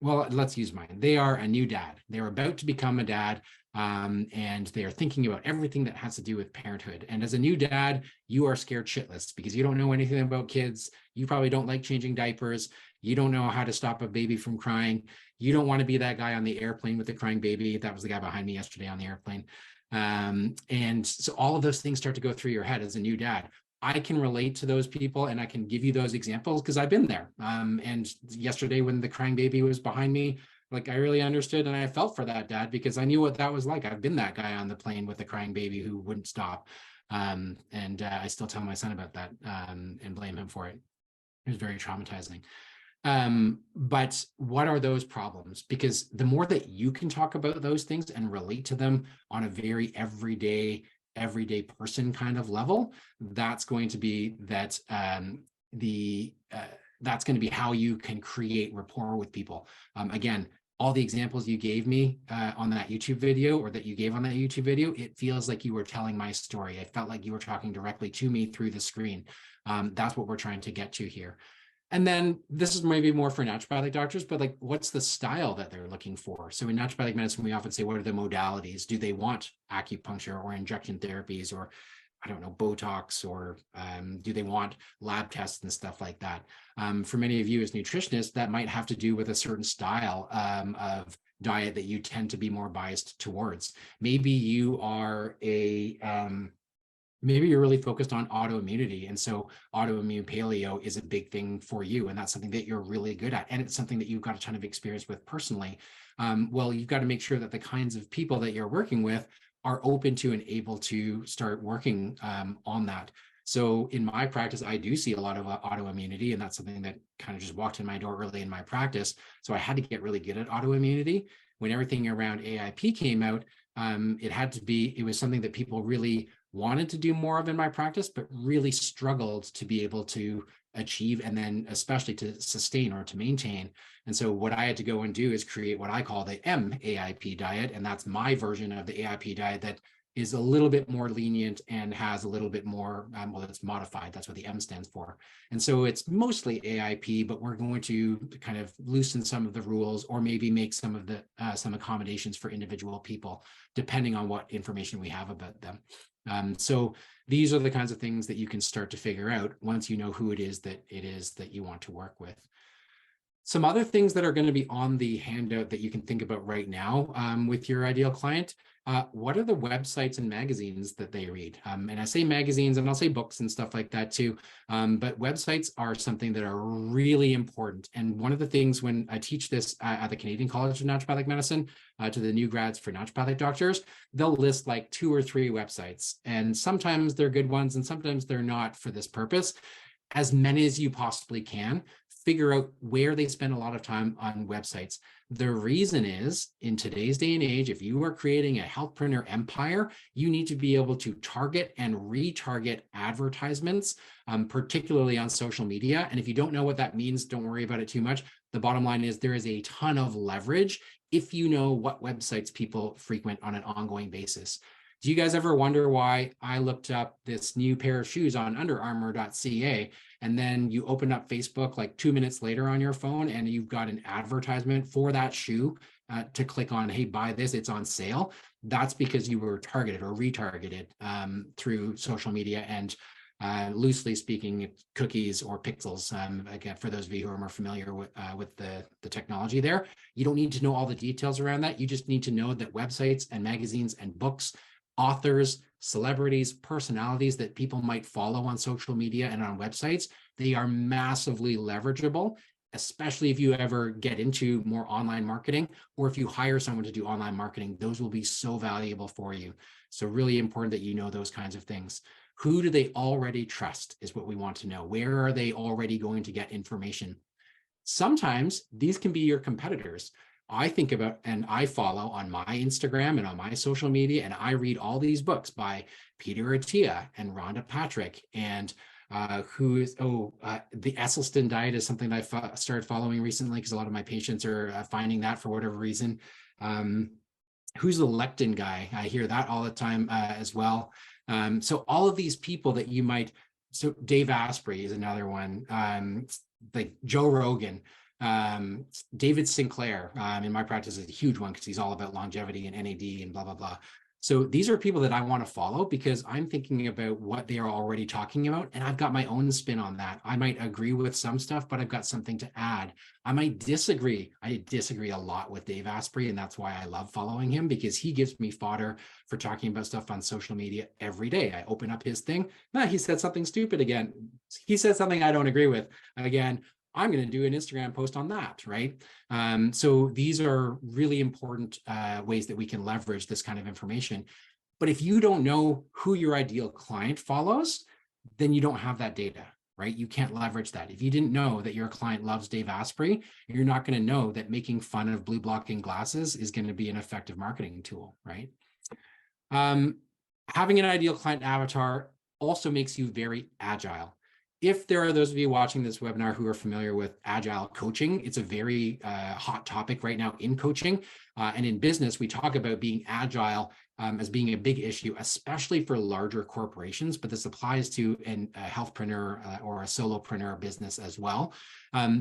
[SPEAKER 2] well, let's use mine. They are a new dad. They're about to become a dad, and they are thinking about everything that has to do with parenthood. And as a new dad, you are scared shitless because you don't know anything about kids. You probably don't like changing diapers. You don't know how to stop a baby from crying. You don't want to be that guy on the airplane with the crying baby. That was the guy behind me yesterday on the airplane. And so all of those things start to go through your head as a new dad. I can relate to those people and I can give you those examples because I've been there. And yesterday when the crying baby was behind me, like I really understood and I felt for that dad because I knew what that was like. I've been that guy on the plane with the crying baby who wouldn't stop. And I still tell my son about that and blame him for it. It was very traumatizing. But what are those problems? Because the more that you can talk about those things and relate to them on a very everyday person kind of level, that's going to be that's going to be how you can create rapport with people. Again, all the examples you gave me on that YouTube video, or that you gave on that YouTube video, it feels like you were telling my story. It felt like you were talking directly to me through the screen. That's what we're trying to get to here. And then this is maybe more for naturopathic doctors, but like, what's the style that they're looking for? So in naturopathic medicine, we often say, what are the modalities? Do they want acupuncture or injection therapies, or I don't know, Botox, or do they want lab tests and stuff like that? For many of you as nutritionists, that might have to do with a certain style of diet that you tend to be more biased towards. Maybe you are maybe you're really focused on autoimmunity. And so autoimmune paleo is a big thing for you. And that's something that you're really good at. And it's something that you've got a ton of experience with personally. Well, you've got to make sure that the kinds of people that you're working with are open to and able to start working on that. So in my practice, I do see a lot of autoimmunity, and that's something that kind of just walked in my door early in my practice. So I had to get really good at autoimmunity. When everything around AIP came out, it was something that people really wanted to do more of in my practice, but really struggled to be able to achieve, and then especially to sustain or to maintain. And so what I had to go and do is create what I call the MAIP diet. And that's my version of the AIP diet that is a little bit more lenient and has a little bit more, well, it's modified. That's what the M stands for. And so it's mostly AIP, but we're going to kind of loosen some of the rules, or maybe make some of the some accommodations for individual people, depending on what information we have about them. So these are the kinds of things that you can start to figure out once you know who it is that you want to work with. Some other things that are going to be on the handout that you can think about right now with your ideal client. What are the websites and magazines that they read? And I say magazines, and I'll say books and stuff like that too. But websites are something that are really important. And one of the things when I teach this at the Canadian College of Naturopathic Medicine to the new grads for naturopathic doctors, they'll list like 2 or 3 websites. And sometimes they're good ones, and sometimes they're not for this purpose. As many as you possibly can. Figure out where they spend a lot of time on websites. The reason is, in today's day and age, if you are creating a healthpreneur empire, you need to be able to target and retarget advertisements, particularly on social media. And if you don't know what that means, don't worry about it too much. The bottom line is there is a ton of leverage if you know what websites people frequent on an ongoing basis. Do you guys ever wonder why I looked up this new pair of shoes on underarmour.ca, and then you open up Facebook like 2 minutes later on your phone and you've got an advertisement for that shoe to click on, hey, buy this, it's on sale? That's because you were targeted or retargeted through social media and loosely speaking, cookies or pixels. Again, for those of you who are more familiar with the technology there, you don't need to know all the details around that. You just need to know that websites and magazines and books, authors, celebrities, personalities that people might follow on social media and on websites, they are massively leverageable, especially if you ever get into more online marketing, or if you hire someone to do online marketing, those will be so valuable for you. So really important that you know those kinds of things. Who do they already trust is what we want to know. Where are they already going to get information? Sometimes these can be your competitors. I think about and I follow on my Instagram and on my social media, and I read all these books by Peter Attia and Rhonda Patrick, and the Esselstyn diet is something that I started following recently because a lot of my patients are finding that for whatever reason. Who's the lectin guy? I hear that all the time as well. So all of these people that you might, so Dave Asprey is another one, like Joe Rogan, David Sinclair, in my practice is a huge one because he's all about longevity and NAD and blah, blah, blah. So these are people that I want to follow because I'm thinking about what they are already talking about, and I've got my own spin on that. I might agree with some stuff, but I've got something to add. I might disagree. I disagree a lot with Dave Asprey, and that's why I love following him, because he gives me fodder for talking about stuff on social media every day. I open up his thing. He said something stupid again. He said something I don't agree with. Again, I'm going to do an Instagram post on that, right? So these are really important ways that we can leverage this kind of information. But if you don't know who your ideal client follows, then you don't have that data, right? You can't leverage that. If you didn't know that your client loves Dave Asprey, you're not going to know that making fun of blue blocking glasses is going to be an effective marketing tool, right? Having an ideal client avatar also makes you very agile. If there are those of you watching this webinar who are familiar with agile coaching, it's a very hot topic right now in coaching. And in business, we talk about being agile as being a big issue, especially for larger corporations, but this applies to a healthpreneur or a solopreneur business as well,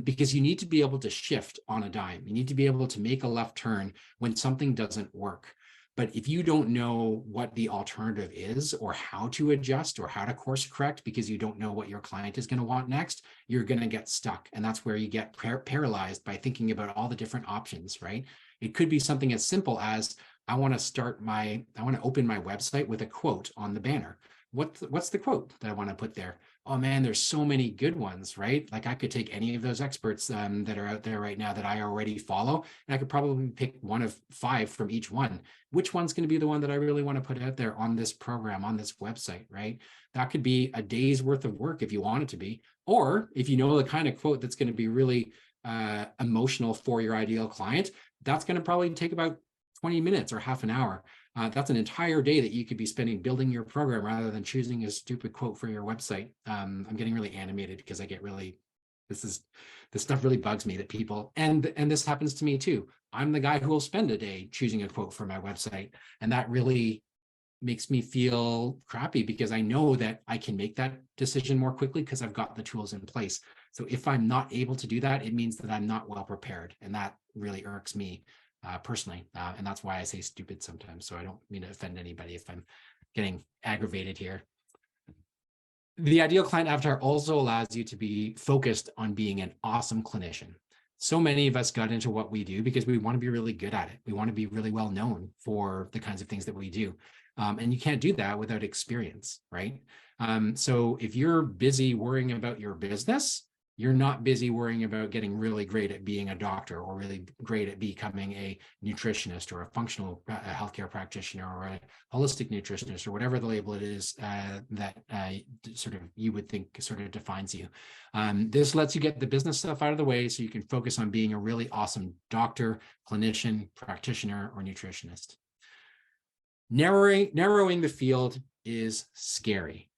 [SPEAKER 2] because you need to be able to shift on a dime. You need to be able to make a left turn when something doesn't work. But if you don't know what the alternative is, or how to adjust, or how to course correct, because you don't know what your client is going to want next, you're going to get stuck. And that's where you get paralyzed by thinking about all the different options, right? It could be something as simple as, I want to open my website with a quote on the banner. what's the quote that I want to put there? Oh man, there's so many good ones, right? Like I could take any of those experts that are out there right now that I already follow, and I could probably pick one of 5 from each one. Which one's going to be the one that I really want to put out there on this program, on this website, right? That could be a day's worth of work if you want it to be, or if you know the kind of quote that's going to be really emotional for your ideal client, that's going to probably take about 20 minutes or half an hour. That's an entire day that you could be spending building your program rather than choosing a stupid quote for your website. I'm getting really animated because I get really, this stuff really bugs me that people, and this happens to me too. I'm the guy who will spend a day choosing a quote for my website. And that really makes me feel crappy because I know that I can make that decision more quickly because I've got the tools in place. So if I'm not able to do that, it means that I'm not well prepared. And that really irks me personally. And that's why I say stupid sometimes. So I don't mean to offend anybody if I'm getting aggravated here. The ideal client avatar also allows you to be focused on being an awesome clinician. So many of us got into what we do because we want to be really good at it. We want to be really well known for the kinds of things that we do. And you can't do that without experience, right? So if you're busy worrying about your business, you're not busy worrying about getting really great at being a doctor or really great at becoming a nutritionist or a functional healthcare practitioner or a holistic nutritionist or whatever the label it is that sort of you would think sort of defines you. This lets you get the business stuff out of the way so you can focus on being a really awesome doctor, clinician, practitioner, or nutritionist. Narrowing the field is scary.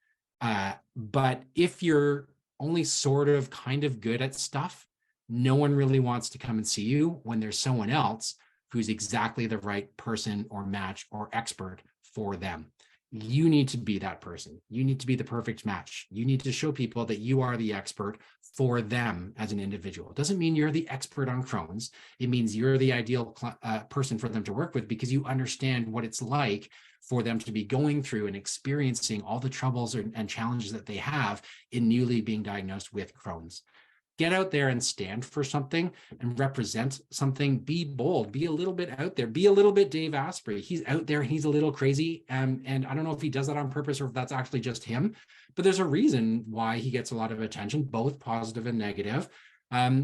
[SPEAKER 2] But if you're only sort of kind of good at stuff, no one really wants to come and see you when there's someone else who's exactly the right person or match or expert for them. You need to be that person. You need to be the perfect match. You need to show people that you are the expert for them as an individual. It doesn't mean you're the expert on Crohn's. It means you're the ideal person for them to work with because you understand what it's like for them to be going through and experiencing all the troubles and challenges that they have in newly being diagnosed with Crohn's. Get out there and stand for something and represent something. Be bold, be a little bit out there, be a little bit Dave Asprey. He's out there, he's a little crazy. And I don't know if he does that on purpose or if that's actually just him, but there's a reason why he gets a lot of attention, both positive and negative,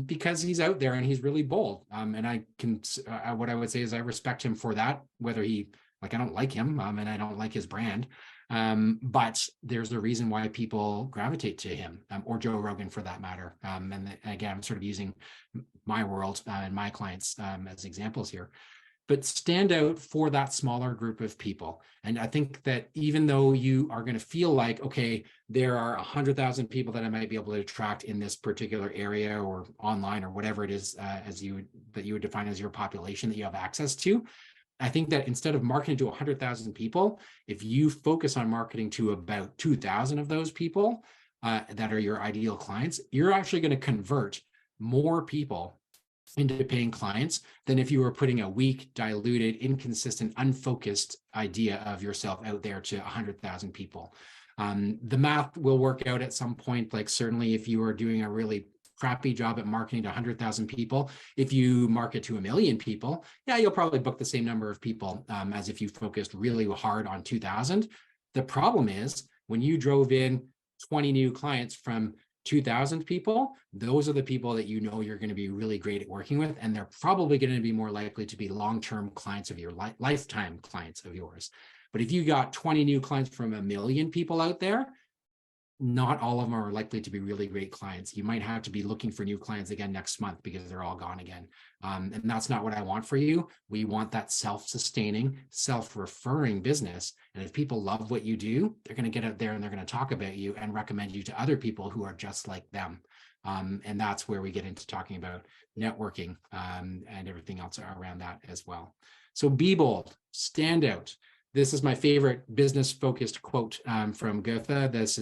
[SPEAKER 2] because he's out there and he's really bold. And I can, what I would say is I respect him for that, whether he, like, I don't like him and I don't like his brand. But there's a reason why people gravitate to him, or Joe Rogan for that matter. And again, I'm sort of using my world and my clients as examples here. But stand out for that smaller group of people. And I think that even though you are going to feel like, okay, there are 100,000 people that I might be able to attract in this particular area or online or whatever it is that you would define as your population that you have access to, I think that instead of marketing to 100,000 people, if you focus on marketing to about 2,000 of those people that are your ideal clients, you're actually going to convert more people into paying clients than if you were putting a weak, diluted, inconsistent, unfocused idea of yourself out there to 100,000 people. The math will work out at some point. Like certainly if you are doing a really crappy job at marketing to 100,000 people, if you market to 1 million people, yeah, you'll probably book the same number of people as if you focused really hard on 2,000. The problem is when you drove in 20 new clients from 2,000 people, those are the people that you know you're going to be really great at working with, and they're probably going to be more likely to be long-term clients of your lifetime clients of yours. But if you got 20 new clients from 1 million people out there, not all of them are likely to be really great clients. You might have to be looking for new clients again next month because they're all gone again. And that's not what I want for you. We want that self-sustaining, self-referring business. And if people love what you do, they're going to get out there and they're going to talk about you and recommend you to other people who are just like them. And that's where we get into talking about networking and everything else around that as well. So be bold, stand out. This is my favorite business-focused quote from Goethe. This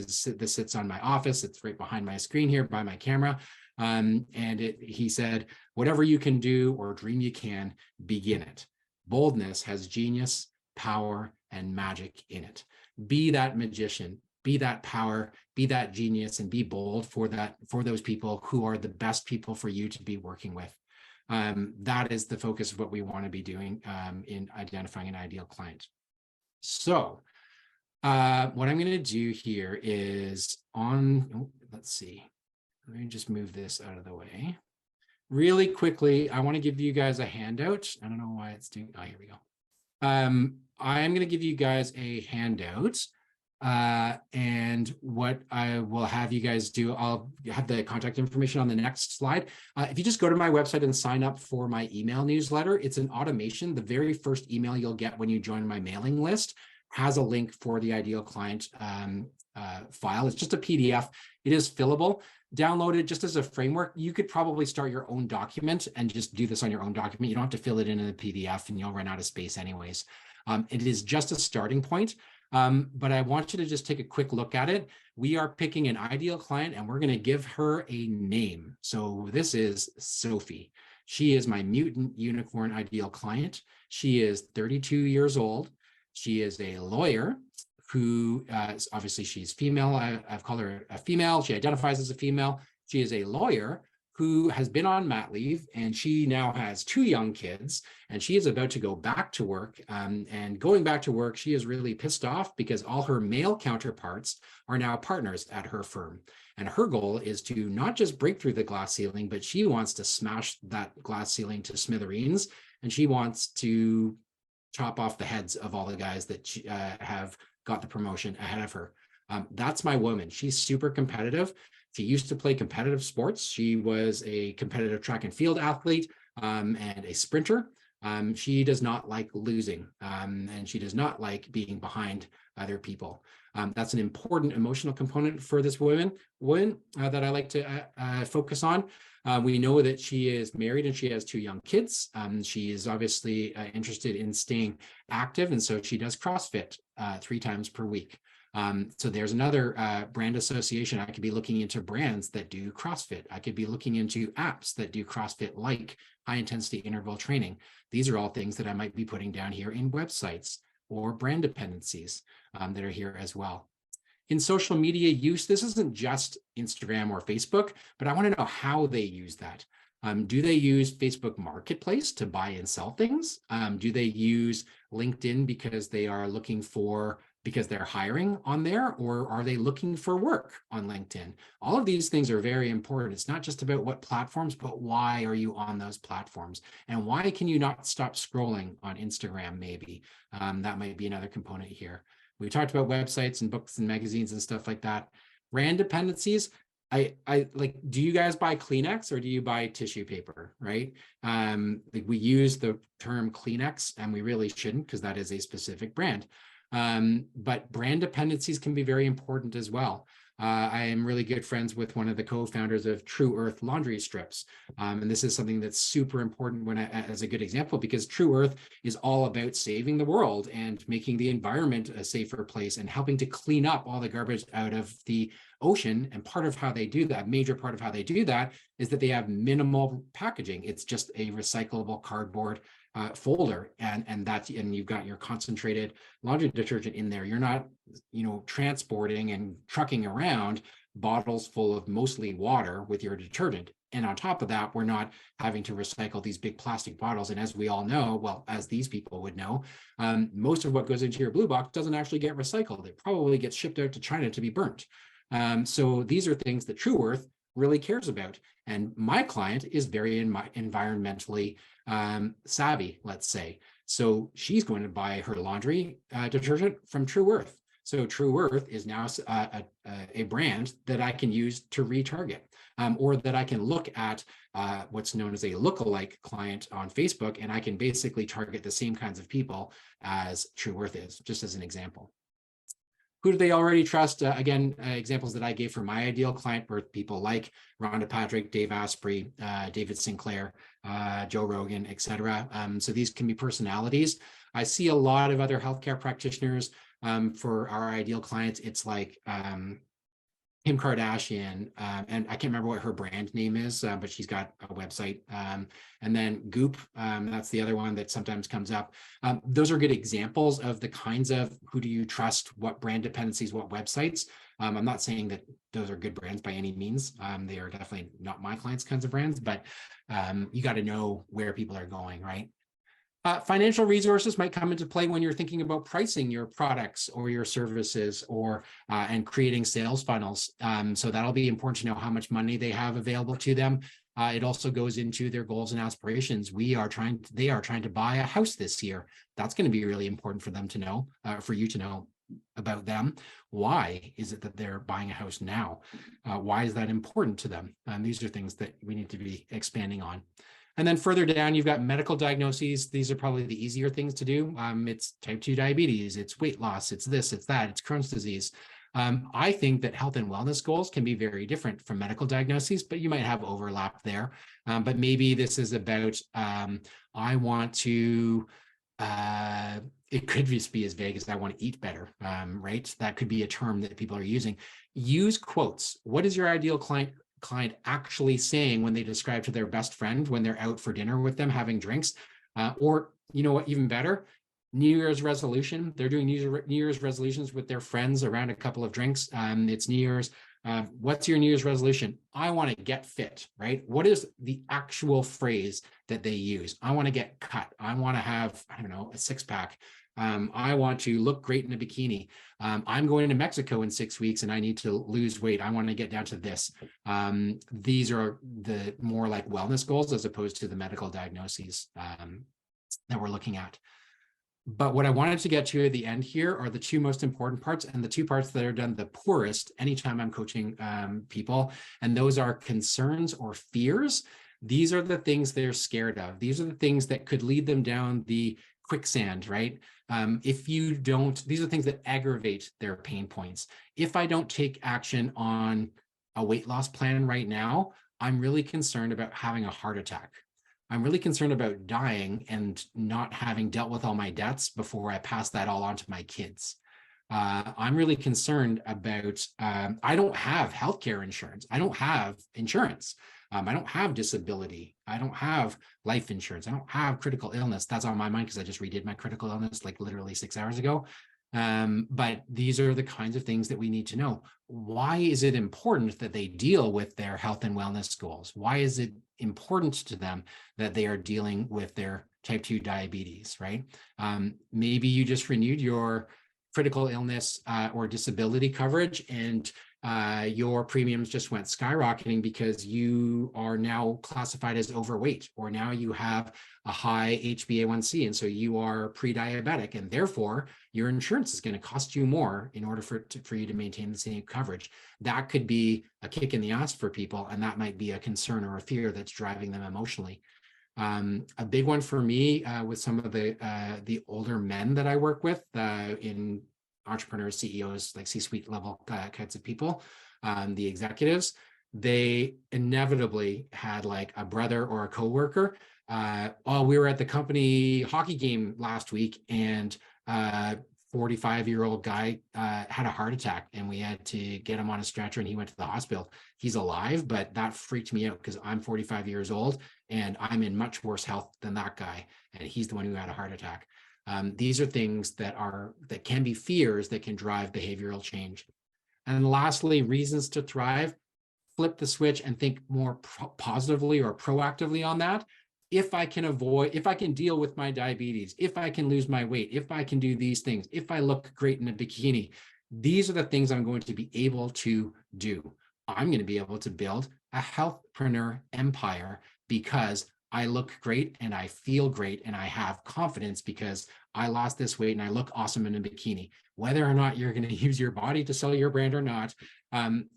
[SPEAKER 2] sits on my office. It's right behind my screen here by my camera. He said, "Whatever you can do or dream you can, begin it. Boldness has genius, power, and magic in it." Be that magician, be that power, be that genius, and be bold for those people who are the best people for you to be working with. That is the focus of what we want to be doing in identifying an ideal client. So What I'm going to do here is let's see. Let me just move this out of the way. Really quickly, I want to give you guys a handout. I don't know why it's doing, oh, here we go. I'm going to give you guys a handout. And what I will have you guys do, I'll have the contact information on the next slide. If you just go to my website and sign up for my email newsletter, it's an automation. The very first email you'll get when you join my mailing list has a link for the ideal client file. It's just a PDF. It is fillable. Download it just as a framework. You could probably start your own document and just do this on your own document. You don't have to fill it in a PDF and you'll run out of space anyways. It is just a starting point. But I want you to just take a quick look at it. We are picking an ideal client and we're going to give her a name. So this is Sophie. She is my mutant unicorn ideal client. She is 32 years old. She is a lawyer who obviously she's female. I've called her a female. She identifies as a female. She is a lawyer who has been on mat leave, and she now has 2 young kids, and she is about to go back to work. And going back to work, she is really pissed off because all her male counterparts are now partners at her firm. And her goal is to not just break through the glass ceiling, but she wants to smash that glass ceiling to smithereens, and she wants to chop off the heads of all the guys that have got the promotion ahead of her. That's my woman. She's super competitive. She used to play competitive sports. She was a competitive track and field athlete and a sprinter. She does not like losing, and she does not like being behind other people. That's an important emotional component for this woman that I like to focus on. We know that she is married and she has 2 young kids. She is obviously interested in staying active, and so she does CrossFit 3 times per week. So there's another brand association. I could be looking into brands that do CrossFit. I could be looking into apps that do CrossFit, like high intensity interval training. These are all things that I might be putting down here in websites or brand dependencies that are here as well. In social media use, this isn't just Instagram or Facebook, but I want to know how they use that. Do they use Facebook Marketplace to buy and sell things? Do they use LinkedIn because they are looking for, because they're hiring on there, or are they looking for work on LinkedIn? All of these things are very important. It's not just about what platforms, but why are you on those platforms? And why can you not stop scrolling on Instagram maybe? That might be another component here. We talked about websites and books and magazines and stuff like that. Brand dependencies. I like, do you guys buy Kleenex or do you buy tissue paper, right? Like, we use the term Kleenex and we really shouldn't, because that is a specific brand. But brand dependencies can be very important as well. I am really good friends with one of the co-founders of True Earth laundry strips. And this is something that's super important as a good example, because True Earth is all about saving the world and making the environment a safer place and helping to clean up all the garbage out of the ocean. And part of how they do that, a major part of how they do that, is that they have minimal packaging. It's just a recyclable cardboard folder, and you've got your concentrated laundry detergent in there. You're not, transporting and trucking around bottles full of mostly water with your detergent. And on top of that, we're not having to recycle these big plastic bottles. And as we all know, well, as these people would know, most of what goes into your blue box doesn't actually get recycled. It probably gets shipped out to China to be burnt. So these are things that True Earth really cares about. And my client is very environmentally savvy, let's say. So she's going to buy her laundry detergent from True Earth. So True Earth is now a brand that I can use to retarget, or that I can look at what's known as a lookalike client on Facebook, and I can basically target the same kinds of people as True Earth is, just as an example. Who do they already trust? Again, examples that I gave for my ideal client were people like Rhonda Patrick, Dave Asprey, David Sinclair, Joe Rogan, etc. So these can be personalities. I see a lot of other healthcare practitioners. For our ideal clients, it's like Kim Kardashian, and I can't remember what her brand name is, but she's got a website. And then Goop, that's the other one that sometimes comes up. Those are good examples of the kinds of who do you trust, what brand dependencies, what websites. I'm not saying that those are good brands by any means. They are definitely not my clients' kinds of brands, but you got to know where people are going, right? Financial resources might come into play when you're thinking about pricing your products or your services, or and creating sales funnels. So that'll be important to know how much money they have available to them. It also goes into their goals and aspirations. They are trying to buy a house this year. That's going to be really important for them to know, for you to know about them. Why is it that they're buying a house now? Why is that important to them? These are things that we need to be expanding on. And then further down, you've got medical diagnoses. These are probably the easier things to do. It's type 2 diabetes, it's weight loss, it's this, it's that, it's Crohn's disease. I think that health and wellness goals can be very different from medical diagnoses, but you might have overlap there. But maybe this is about, I want to, it could just be as vague as I want to eat better, right? That could be a term that people are using. Use quotes. What is your ideal client actually saying when they describe to their best friend when they're out for dinner with them having drinks? Or, you know what, even better, New Year's resolution. They're doing New Year's resolutions with their friends around a couple of drinks. It's New Year's. What's your New Year's resolution? I want to get fit, right? What is the actual phrase that they use? I want to get cut. I want to have, I don't know, a six pack. I want to look great in a bikini. I'm going to Mexico in 6 weeks and I need to lose weight. I want to get down to this. These are the more like wellness goals as opposed to the medical diagnoses that we're looking at. But what I wanted to get to at the end here are the two most important parts, and the two parts that are done the poorest anytime I'm coaching people. And those are concerns or fears. These are the things they're scared of. These are the things that could lead them down the quicksand, right? If you don't, these are things that aggravate their pain points. If I don't take action on a weight loss plan right now, I'm really concerned about having a heart attack. I'm really concerned about dying and not having dealt with all my debts before I pass that all on to my kids. I'm really concerned about, I don't have healthcare insurance. I don't have insurance. I don't have disability. I don't have life insurance. I don't have critical illness. That's on my mind because I just redid my critical illness like literally 6 hours ago. But these are the kinds of things that we need to know. Why is it important that they deal with their health and wellness goals? Why is it important to them that they are dealing with their type 2 diabetes, right? Maybe you just renewed your critical illness or disability coverage, and your premiums just went skyrocketing because you are now classified as overweight, or now you have a high HbA1c, and so you are pre-diabetic, and therefore your insurance is going to cost you more in order for you to maintain the same coverage. That could be a kick in the ass for people, and that might be a concern or a fear that's driving them emotionally. A big one for me with some of the older men that I work with in entrepreneurs, CEOs, like C-suite level kinds of people, the executives, they inevitably had like a brother or a coworker. Oh, we were at the company hockey game last week, and 45-year-old guy had a heart attack, and we had to get him on a stretcher, and he went to the hospital. He's alive, but that freaked me out because I'm 45 years old and I'm in much worse health than that guy, and he's the one who had a heart attack. These are things that can be fears that can drive behavioral change. And lastly, reasons to thrive. Flip the switch and think more positively or proactively on that. If I can deal with my diabetes, if I can lose my weight, if I can do these things, if I look great in a bikini, these are the things I'm going to be able to do. I'm going to be able to build a healthpreneur empire because I look great and I feel great and I have confidence because I lost this weight and I look awesome in a bikini. Whether or not you're going to use your body to sell your brand or not,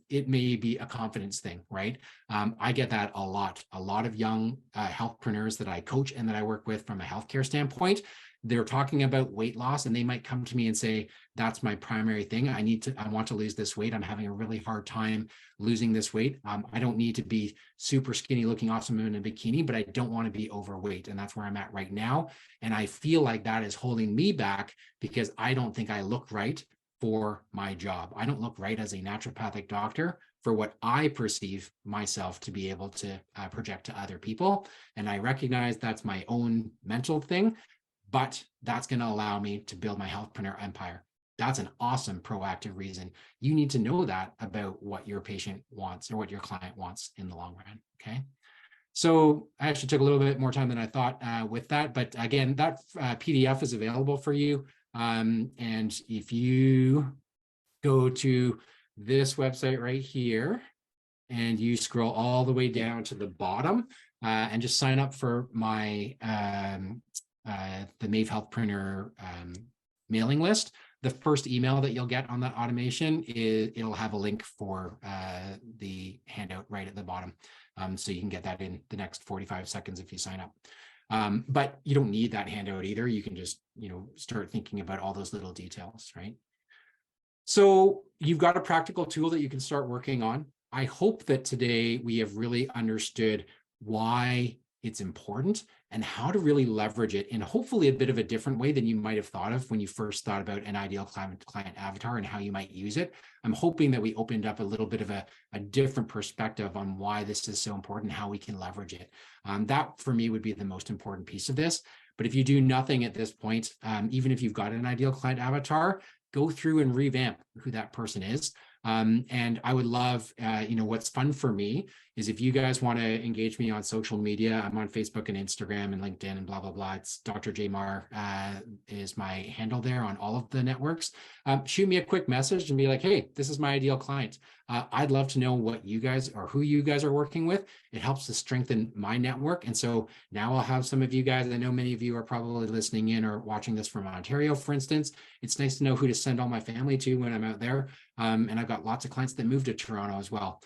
[SPEAKER 2] it may be a confidence thing, right? I get that a lot. A lot of young healthpreneurs that I coach and that I work with from a healthcare standpoint, they're talking about weight loss and they might come to me and say, that's my primary thing. I want to lose this weight. I'm having a really hard time losing this weight. I don't need to be super skinny looking awesome in a bikini, but I don't want to be overweight. And that's where I'm at right now. And I feel like that is holding me back because I don't think I look right for my job. I don't look right as a naturopathic doctor for what I perceive myself to be able to project to other people. And I recognize that's my own mental thing, but that's going to allow me to build my healthpreneur empire. That's an awesome proactive reason. You need to know that about what your patient wants or what your client wants in the long run. Okay. So I actually took a little bit more time than I thought with that. But again, that PDF is available for you. And if you go to this website right here, and you scroll all the way down to the bottom and just sign up for my the Mave Healthpreneur mailing list. The first email that you'll get on that automation it'll have a link for the handout right at the bottom. So you can get that in the next 45 seconds if you sign up. But you don't need that handout either. You can just, start thinking about all those little details, right? So you've got a practical tool that you can start working on. I hope that today we have really understood why it's important and how to really leverage it in hopefully a bit of a different way than you might have thought of when you first thought about an ideal client avatar and how you might use it. I'm hoping that we opened up a little bit of a different perspective on why this is so important, how we can leverage it. That for me would be the most important piece of this. But if you do nothing at this point, even if you've got an ideal client avatar, go through and revamp who that person is. And I would love, what's fun for me is if you guys want to engage me on social media, I'm on Facebook and Instagram and LinkedIn and blah, blah, blah. It's Dr. J Marr is my handle there on all of the networks. Shoot me a quick message and be like, hey, this is my ideal client. I'd love to know what you guys or who you guys are working with. It helps to strengthen my network. And so now I'll have some of you guys, I know many of you are probably listening in or watching this from Ontario, for instance. It's nice to know who to send all my family to when I'm out there. And I've got lots of clients that move to Toronto as well.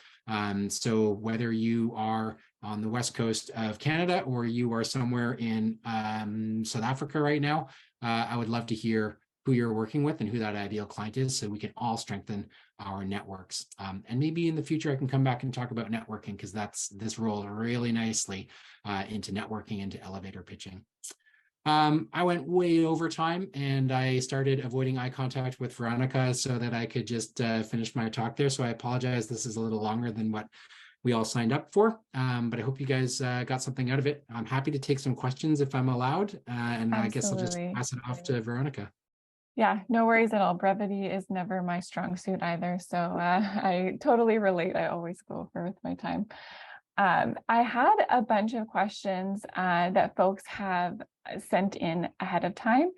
[SPEAKER 2] So whether you are on the west coast of Canada or you are somewhere in South Africa right now, I would love to hear who you're working with and who that ideal client is so we can all strengthen our networks. And maybe in the future, I can come back and talk about networking because this rolls really nicely into networking, into elevator pitching. I went way over time and I started avoiding eye contact with Veronica so that I could just finish my talk there. So I apologize. This is a little longer than what we all signed up for, but I hope you guys got something out of it. I'm happy to take some questions if I'm allowed. And I guess I'll just pass it off to Veronica.
[SPEAKER 1] Yeah, no worries at all. Brevity is never my strong suit either. So I totally relate. I always go over with my time. I had a bunch of questions that folks have sent in ahead of time.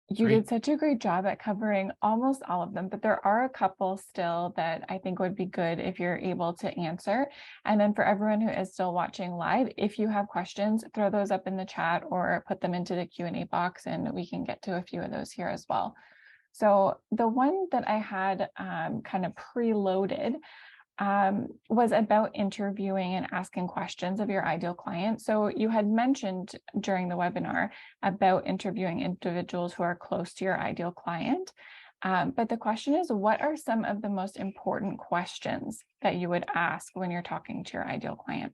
[SPEAKER 1] You did such a great job at covering almost all of them, but there are a couple still that I think would be good if you're able to answer. And then for everyone who is still watching live, if you have questions, throw those up in the chat or put them into the Q&A box and we can get to a few of those here as well. So the one that I had kind of preloaded was about interviewing and asking questions of your ideal client. So you had mentioned during the webinar about interviewing individuals who are close to your ideal client. But the question is, what are some of the most important questions that you would ask when you're talking to your ideal client?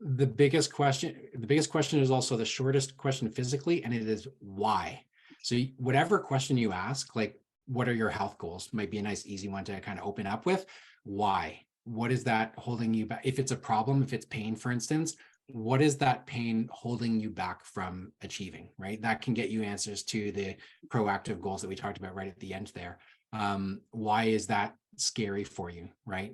[SPEAKER 2] The biggest question is also the shortest question physically, and it is why. So whatever question you ask, like what are your health goals, might be a nice, easy one to kind of open up with. Why? What is that holding you back? If it's a problem, if it's pain, for instance, what is that pain holding you back from achieving, right? That can get you answers to the proactive goals that we talked about right at the end there. Why is that scary for you, right?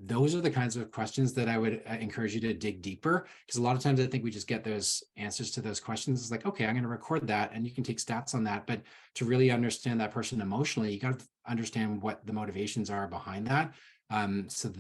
[SPEAKER 2] Those are the kinds of questions that I would encourage you to dig deeper, because a lot of times I think we just get those answers to those questions. It's like, okay, I'm going to record that and you can take stats on that. But to really understand that person emotionally, you got to understand what the motivations are behind that. So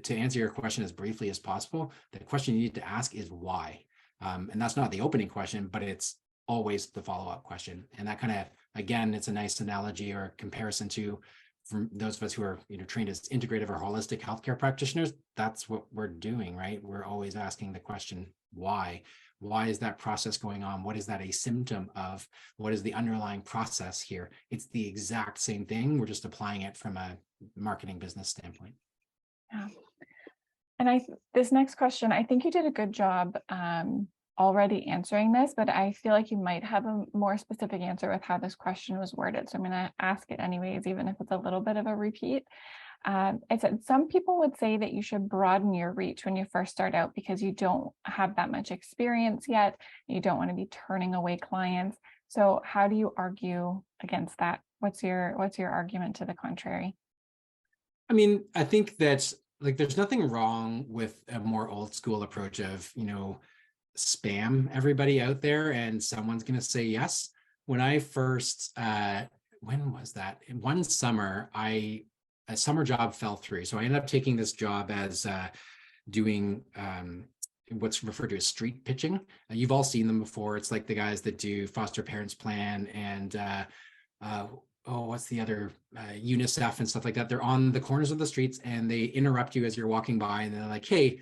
[SPEAKER 2] to answer your question as briefly as possible, the question you need to ask is why. And that's not the opening question, but it's always the follow-up question. And that kind of, again, it's a nice analogy or comparison to, from those of us who are trained as integrative or holistic healthcare practitioners, that's what we're doing, right? We're always asking the question, why? Why is that process going on? What is that a symptom of? What is the underlying process here? It's the exact same thing. We're just applying it from a marketing business standpoint.
[SPEAKER 1] Yeah. And this next question, I think you did a good job already answering this, but I feel like you might have a more specific answer with how this question was worded. So I'm going to ask it anyways, even if it's a little bit of a repeat. It said, some people would say that you should broaden your reach when you first start out because you don't have that much experience yet. You don't want to be turning away clients. So how do you argue against that? What's your argument to the contrary?
[SPEAKER 2] I mean, I think that like there's nothing wrong with a more old school approach of, spam everybody out there and someone's going to say yes. When I first, when was that? In one summer, a summer job fell through. So I ended up taking this job as doing what's referred to as street pitching. You've all seen them before. It's like the guys that do foster parents plan and uh, what's the other UNICEF and stuff like that. They're on the corners of the streets and they interrupt you as you're walking by and they're like, hey,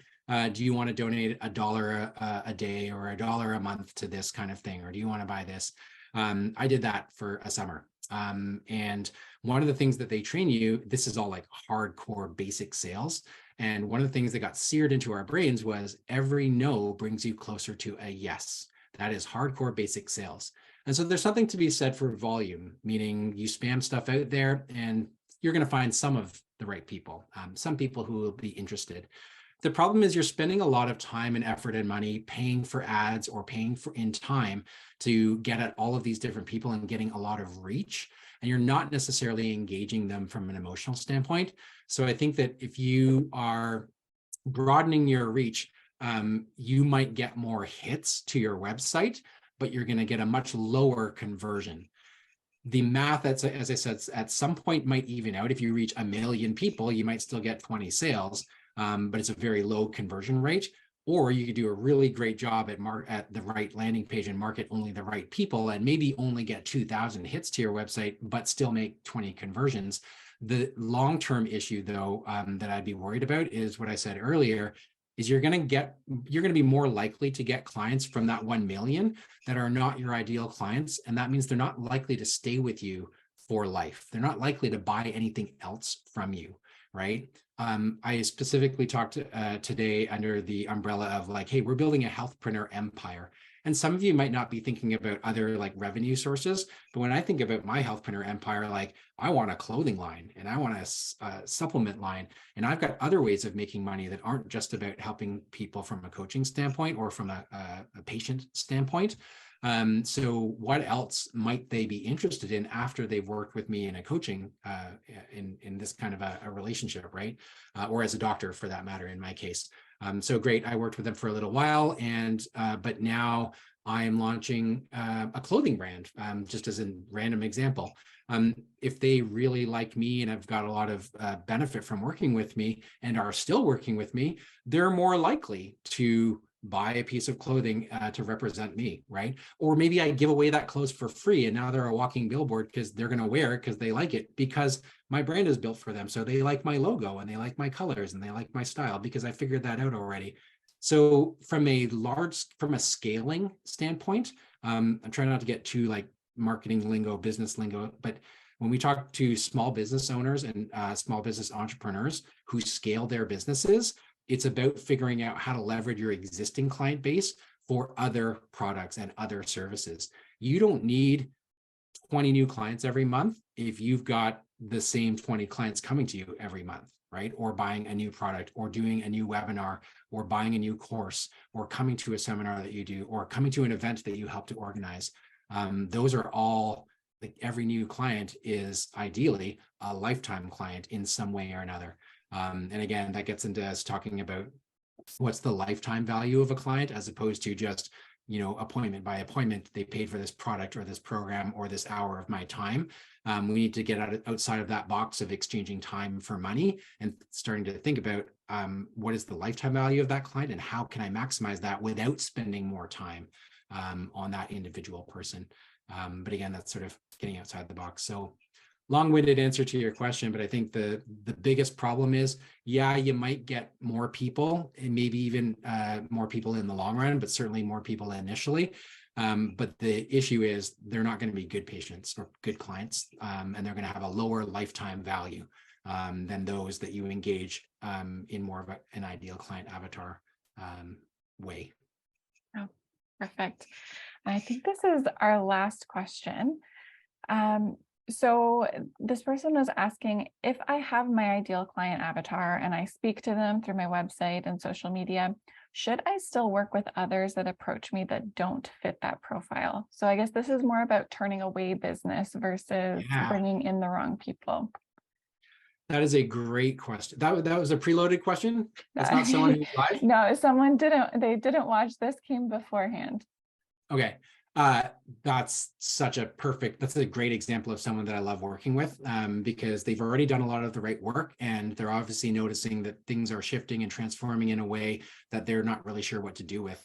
[SPEAKER 2] do you want to donate $1 a day or $1 a month to this kind of thing? Or do you want to buy this? I did that for a summer. And one of the things that they train you, this is all like hardcore basic sales. And one of the things that got seared into our brains was every no brings you closer to a yes. That is hardcore basic sales. And so there's something to be said for volume, meaning you spam stuff out there and you're going to find some of the right people, some people who will be interested. The problem is you're spending a lot of time and effort and money paying for ads or paying for in time to get at all of these different people and getting a lot of reach. And you're not necessarily engaging them from an emotional standpoint. So I think that if you are broadening your reach, you might get more hits to your website, but you're going to get a much lower conversion. The math, as I said, at some point might even out. If you reach 1 million people, you might still get 20 sales, but it's a very low conversion rate. Or you could do a really great job at the right landing page and market only the right people and maybe only get 2,000 hits to your website, but still make 20 conversions. The long-term issue, though, that I'd be worried about is what I said earlier, is you're going to be more likely to get clients from that 1 million that are not your ideal clients. And that means they're not likely to stay with you for life. They're not likely to buy anything else from you, right? I specifically talked today under the umbrella of like, hey, we're building a healthpreneur empire. And some of you might not be thinking about other like revenue sources, but when I think about my healthpreneur empire, like I want a clothing line and I want a supplement line, and I've got other ways of making money that aren't just about helping people from a coaching standpoint or from a patient standpoint. So what else might they be interested in after they've worked with me in a coaching, in this kind of a relationship, right? Or as a doctor for that matter, in my case. So great, I worked with them for a little while, but now I am launching a clothing brand, just as a random example. If they really like me and have got a lot of benefit from working with me and are still working with me, they're more likely to buy a piece of clothing to represent me, right? Or maybe I give away that clothes for free and now they're a walking billboard because they're going to wear it because they like it, because my brand is built for them. So they like my logo and they like my colors and they like my style because I figured that out already. So from a scaling standpoint, I'm trying not to get too like marketing lingo, business lingo, but when we talk to small business owners and small business entrepreneurs who scale their businesses, it's about figuring out how to leverage your existing client base for other products and other services. You don't need 20 new clients every month if you've got the same 20 clients coming to you every month, right? Or buying a new product or doing a new webinar or buying a new course or coming to a seminar that you do or coming to an event that you help to organize. Those are all, like every new client is ideally a lifetime client in some way or another. And again, that gets into us talking about what's the lifetime value of a client as opposed to just, appointment by appointment, they paid for this product or this program or this hour of my time. We need to get outside of that box of exchanging time for money and starting to think about what is the lifetime value of that client and how can I maximize that without spending more time on that individual person. But again, that's sort of getting outside the box. So long-winded answer to your question, but I think the biggest problem is, yeah, you might get more people and maybe even more people in the long run, but certainly more people initially. But the issue is they're not going to be good patients or good clients, and they're going to have a lower lifetime value than those that you engage in more of an ideal client avatar way.
[SPEAKER 1] Oh, perfect. I think this is our last question. So this person was asking, if I have my ideal client avatar and I speak to them through my website and social media, should I still work with others that approach me that don't fit that profile? So I guess this is more about turning away business versus bringing in the wrong people.
[SPEAKER 2] That is a great question. That was a preloaded question. That's not someone who's live.
[SPEAKER 1] No, they didn't watch. This came beforehand.
[SPEAKER 2] Okay. That's a great example of someone that I love working with, because they've already done a lot of the right work and they're obviously noticing that things are shifting and transforming in a way that they're not really sure what to do with.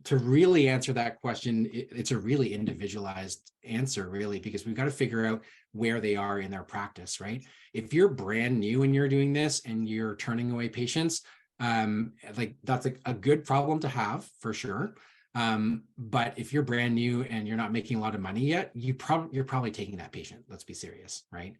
[SPEAKER 2] To really answer that question, it's a really individualized answer, really, because we've got to figure out where they are in their practice, right? If you're brand new and you're doing this and you're turning away patients, like that's a good problem to have for sure. But if you're brand new and you're not making a lot of money yet, you're probably taking that patient. Let's be serious, right?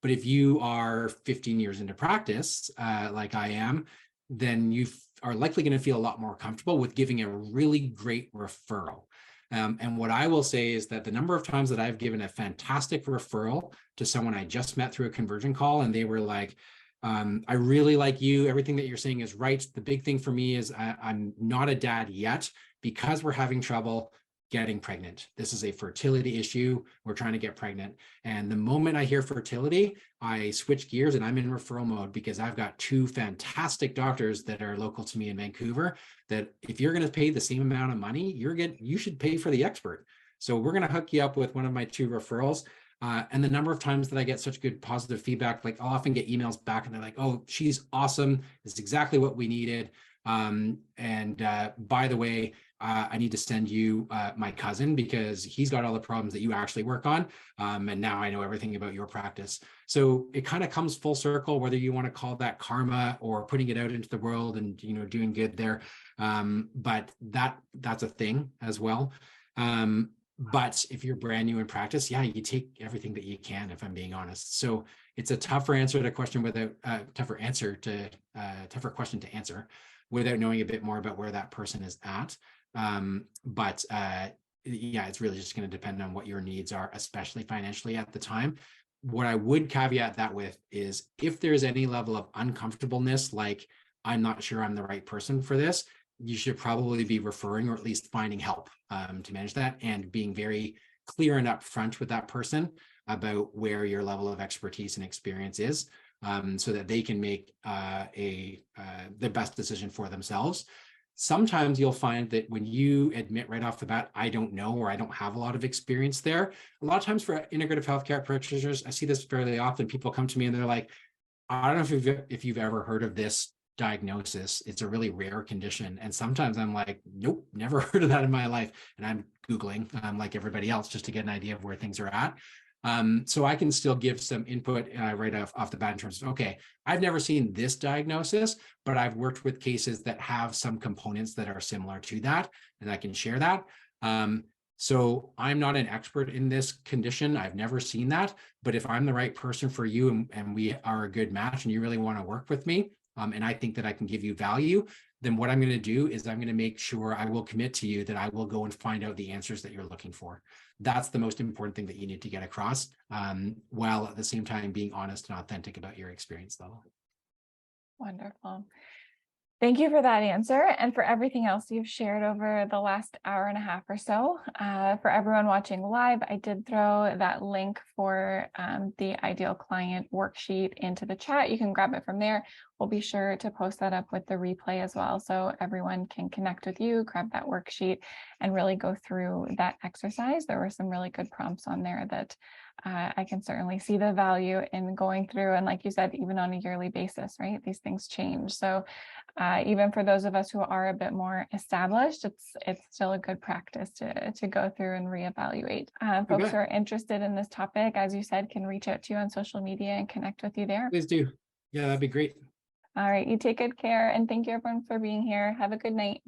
[SPEAKER 2] But if you are 15 years into practice, like I am, then you are likely going to feel a lot more comfortable with giving a really great referral. And what I will say is that the number of times that I've given a fantastic referral to someone I just met through a conversion call, and they were like, I really like you. Everything that you're saying is right. The big thing for me is I'm not a dad yet because we're having trouble getting pregnant. This is a fertility issue. We're trying to get pregnant. And the moment I hear fertility, I switch gears and I'm in referral mode because I've got two fantastic doctors that are local to me in Vancouver that if you're going to pay the same amount of money, you should pay for the expert. So we're going to hook you up with one of my two referrals. And the number of times that I get such good positive feedback, like I'll often get emails back and they're like, oh, she's awesome. This is exactly what we needed. By the way, I need to send you my cousin because he's got all the problems that you actually work on. And now I know everything about your practice. So it kind of comes full circle, whether you want to call that karma or putting it out into the world and, doing good there. But that's a thing as well. But if you're brand new in practice, yeah, you take everything that you can, if I'm being honest. So it's a tougher answer to question without tougher question to answer without knowing a bit more about where that person is at. Yeah, it's really just going to depend on what your needs are, especially financially at the time. What I would caveat that with is if there's any level of uncomfortableness, like I'm not sure I'm the right person for this, you should probably be referring or at least finding help to manage that and being very clear and upfront with that person about where your level of expertise and experience is, so that they can make the best decision for themselves. Sometimes you'll find that when you admit right off the bat, I don't know, or I don't have a lot of experience there, a lot of times for integrative healthcare practitioners, I see this fairly often. People come to me and they're like, I don't know if you've ever heard of this diagnosis. It's a really rare condition. And sometimes I'm like, nope, never heard of that in my life. And I'm Googling like everybody else just to get an idea of where things are at. So I can still give some input right off the bat in terms of, okay, I've never seen this diagnosis, but I've worked with cases that have some components that are similar to that, and I can share that. So I'm not an expert in this condition. I've never seen that, but if I'm the right person for you and we are a good match and you really want to work with me, and I think that I can give you value, then what I'm going to do is I'm going to make sure I will commit to you that I will go and find out the answers that you're looking for. That's the most important thing that you need to get across, while at the same time being honest and authentic about your experience level.
[SPEAKER 1] Wonderful. Thank you for that answer and for everything else you've shared over the last hour and a half or so. For everyone watching live, I did throw that link for the ideal client worksheet into the chat. You can grab it from there. We'll be sure to post that up with the replay as well, so everyone can connect with you, grab that worksheet, and really go through that exercise. There were some really good prompts on there that I can certainly see the value in going through. And like you said, even on a yearly basis, right? These things change. So even for those of us who are a bit more established, it's still a good practice to go through and reevaluate. Folks who are interested in this topic, as you said, can reach out to you on social media and connect with you there.
[SPEAKER 2] Please do. Yeah, that'd be great.
[SPEAKER 1] All right. You take good care. And thank you everyone for being here. Have a good night.